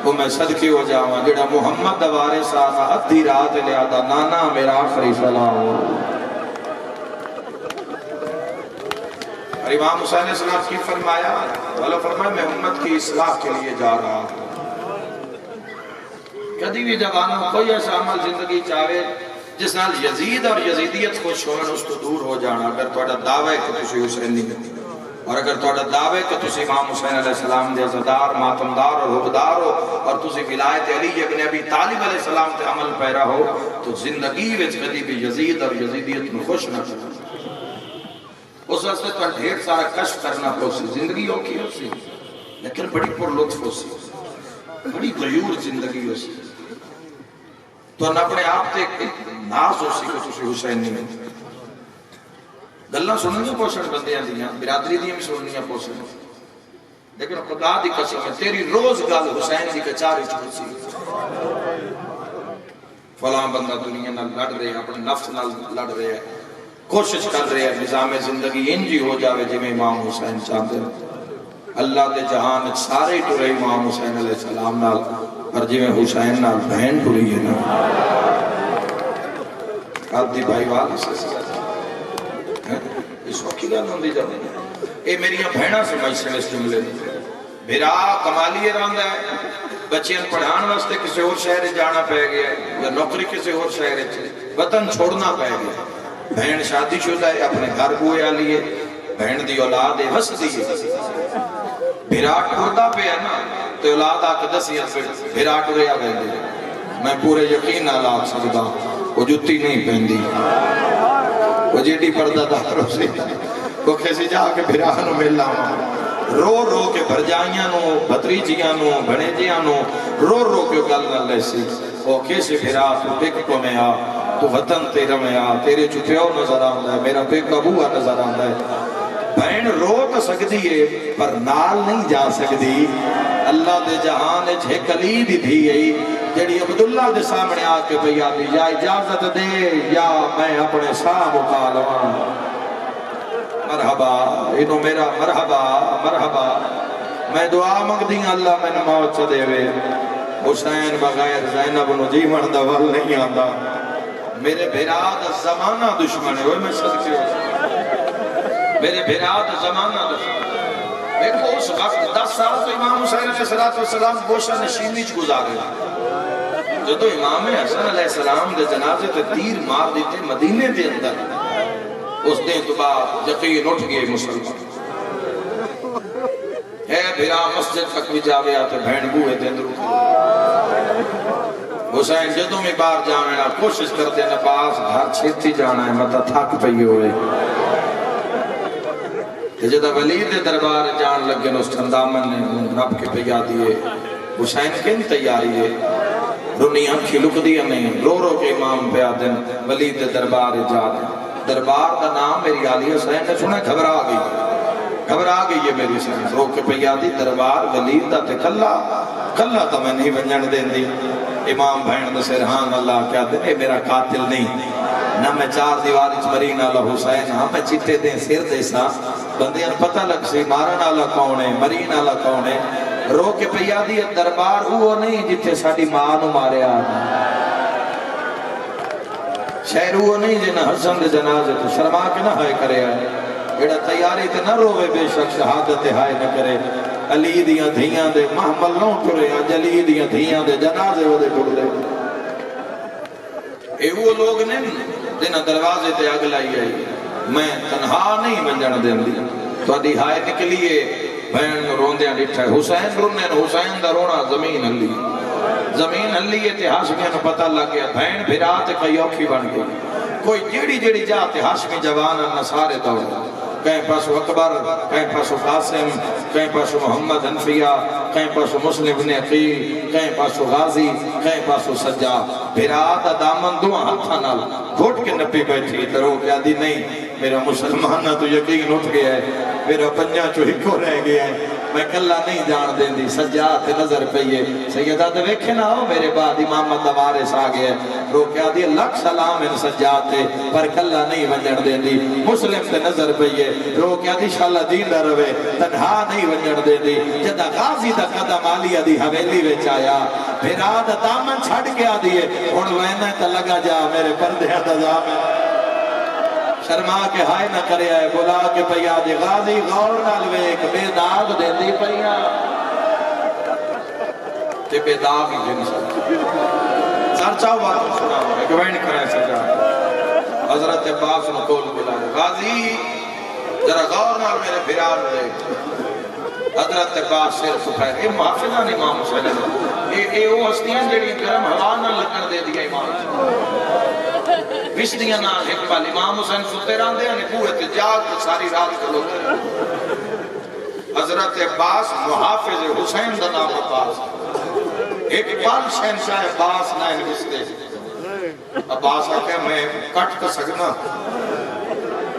وہ میں صدقی ہو جاواں جڑا محمد دوارے سانا ادھی رات لیا دا نانا میرا آخری سلام اور امام حسین علیہ السلام کی فرمایا والا فرمایا میں امت کی اصلاح کے لیے جا رہا ہوں کدی بھی جوانوں کوئی ایسا عمل زندگی چاہے جس نال یزید اور یزیدیت خوش ہوئے اس تو دور ہو جانا اگر توڑا دعوے کہ تسی حسین نہیں اور اگر توڑا دعوے کہ تسی امام حسین علیہ السلام دے عزدار ماتمدار اور حبدار ہو اور تسی ولایت علی ابن ابی طالب علیہ السلام تے عمل پیرا ہو تو زندگی وچ کدی بھی یزید اور یزیدیت میں خوش نہ کرنا اس واسطے تو ڈھیر سارا کشف کرنا پوسی زندگی اوکی ہو سی لیکن بڑی پر لطف ہو سی بڑی غیور زندگی ہو سی تو ان اپنے آپ تے ناز ہو سی کہ تسی حسین نہیں گلہ سننے پوشن بندیاں دیاں برادری دیاں بھی سننیاں پوشن لیکن خدا دی قسم ہے تیری روز گل حسین دی کچاری چکسی فلاں بندہ دنیا نال لڑ رہے ہیں اپنے نفس نال لڑ رہے ہیں کوشش کر رہے ہیں نظام زندگی انجی ہو جاوے جی میں امام حسین چاہتے ہیں اللہ دے جہان سارے ٹرے امام حسین علیہ السلام نال اور جی میں حسین نال بہن ٹری ہے نا آدھی بھائی والی سے اس وقت کی گل ہوندی جاوے اے میریاں بہناں سمجھ اس جملے بھرا کمالی رہندا ہے بچیاں پڑھان واسطے کسی اور شہر جانا پہ گیا ہے یا نوکری کسی اور شہر وطن چھوڑنا پہ گیا بہن شادی شدہ ہے اپنے گھر بوئے آلی ہے بہن دی اولاد ہے ہس دی ہے بھرا ٹھوڑتا پہ ہے نا تو اولاد آکے دسی ہے بھرا ٹھوڑیا بہن دے میں پورے یقین نہ لاگ سکتا وہ جتی نہیں پہندی وہ جیڈی پردہ داروں سے وہ کیسے جا کے بھرانوں ملا رو رو کے بھرجائیاں نو بھتریجیاں نو بھنیجیاں نو رو رو کے گل نہ لیسی وہ کیسے بھرا تو ٹک کو میں آ تو وطن تیرا میں آ تیرے چپیو نظر آندہ ہے میرا بے قبوہ نظر آندہ ہے بہن رو تو سکتی ہے پر نال نہیں جا سکتی اللہ دے جہان جھے کلید تھی ہے جڑی عبداللہ دے سامنے آ کے بھئی آتی یا اجازت دے یا میں اپنے ساہ مکالوان مرحبا انہوں میرا مرحبا مرحبا میں دعا مانگ دیں اللہ میں موت چدے وے حسین بغیر زینب نو جیون دا ول نہیں آندا میرے بھراد زمانہ دشمن ہے وہ میں صدقے ہو میرے بھراد زمانہ دشمن دیکھو اس وقت 10 سال تو امام حسین علیہ السلام گوشہ نشینی چ گزارے جدو امام حسن علیہ السلام دے جنازے تے تیر مار دیتے مدینے دے اندر اس دن تو بعد یقین اٹھ گئے مسلمان ہے بھرا مسجد تک بھی جاوے آتے بہن بوئے دے اندر حسین جدوں میں بار جانے نا کوشش کرتے ہیں پاس گھر چھتی جانا ہے مطا تھاک پہی ہوئے جدہ ولید دربار جان لگے اس چندامن نے رب کے پہیا دیئے حسین کن تیاری ہے رونی آنکھی لک دیا نہیں رو رو کے امام پہ آدن ولید دربار جاتے دربار دا نام میری آلیہ حسین نے سنا گھبرا گئی یہ میری سنیں رو کے پیادی دربار ولید دا تے کلا تا میں نہیں بنجن دین دی امام بہن دا سرحان اللہ کیا دے میرا قاتل نہیں نہ میں 4 دیواری چمرین اللہ حسین ہاں میں چٹے دیں سر دے سا بندیاں پتہ لگ سی مارن اللہ کون ہے مرین اللہ کون ہے رو کے پیادی دربار وہ نہیں جتے ساڑی ماں نو مارے آنا شہر وہ نہیں جنہ حسن دے جنازے تو شرما کے نہ ہائے کرے آئے ایڈا تیاری تے نہ روے بے شک شہادت ہائے نہ کرے علی دیاں دھیاں دے محمل نہ ٹرے علی دیاں دھیاں دے جنازے وہ دے ٹر دے اے وہ لوگ نے جنہ دروازے تے اگ لائی آئی میں تنہا نہیں منجن دیں دی تو ادھی ہائے نکلیے بہن روندیاں ڈٹھا ہے حسین رونے حسین دا رونا زمین ہلی تے ہاشمیاں نو پتہ لگ گیا بہن بھرا تے کئی اوکھی بن گئی کوئی جیڑی جاتے ہاشمی جوانا نصارے دوڑ کہیں پاسو اکبر کہیں پاسو قاسم کہیں پاسو محمد حنفیہ کہیں پاسو مسلم بن عقیل کہیں پاسو غازی کہیں پاسو سجا بھرا دا دامن دعا ہتھا نال گھوٹ کے نپی بیٹھی درو کیا دی نہیں میرا مسلمانہ تو یقین اٹھ گیا ہے میرا پنجا چو ہکو رہ گیا ہے میں کلہ نہیں جان دیں دی سجاد نظر پہیے سیدہ دے ویکھے نہ ہو میرے بعد امامت دوارس آگئے رو کیا دی لکھ سلام ان سجاد دے پر کلہ نہیں ونجن دیں دی مسلم دے نظر پہیے رو کیا دی شاللہ دین دا روے تنہا نہیں ونجن دیں دی جدہ غازی دا قدم آلیا دی حویلی ویچ آیا پھر آدھا دامن چھڑ کے آ دیئے اور وینے تا لگا جا میرے پردے دا زامن شرما کے ہائے نہ کرے آئے بلا کے پیا دے غازی غور نالوے ایک بے داغ دے دی پیا تے بے داغ ہی جن سر چاہو بات سنا ایک وین کریں سجا حضرت عباس نو کول بلا غازی ذرا غور نال میرے بھرار دے حضرت عباس سر سفیر اے محافظہ نہیں امام حسین اے وہ ہستیاں جڑی گرم ہوا نہ لگن دے دیا امام وشدیاں نہ ایک پال امام حسین ستے راندے ہیں نبوت جاگ ساری رات کلو حضرت عباس محافظ حسین دا نام عباس ایک پال شہنشاہ عباس نہ انگستے عباس آکے میں کٹ کا سکنا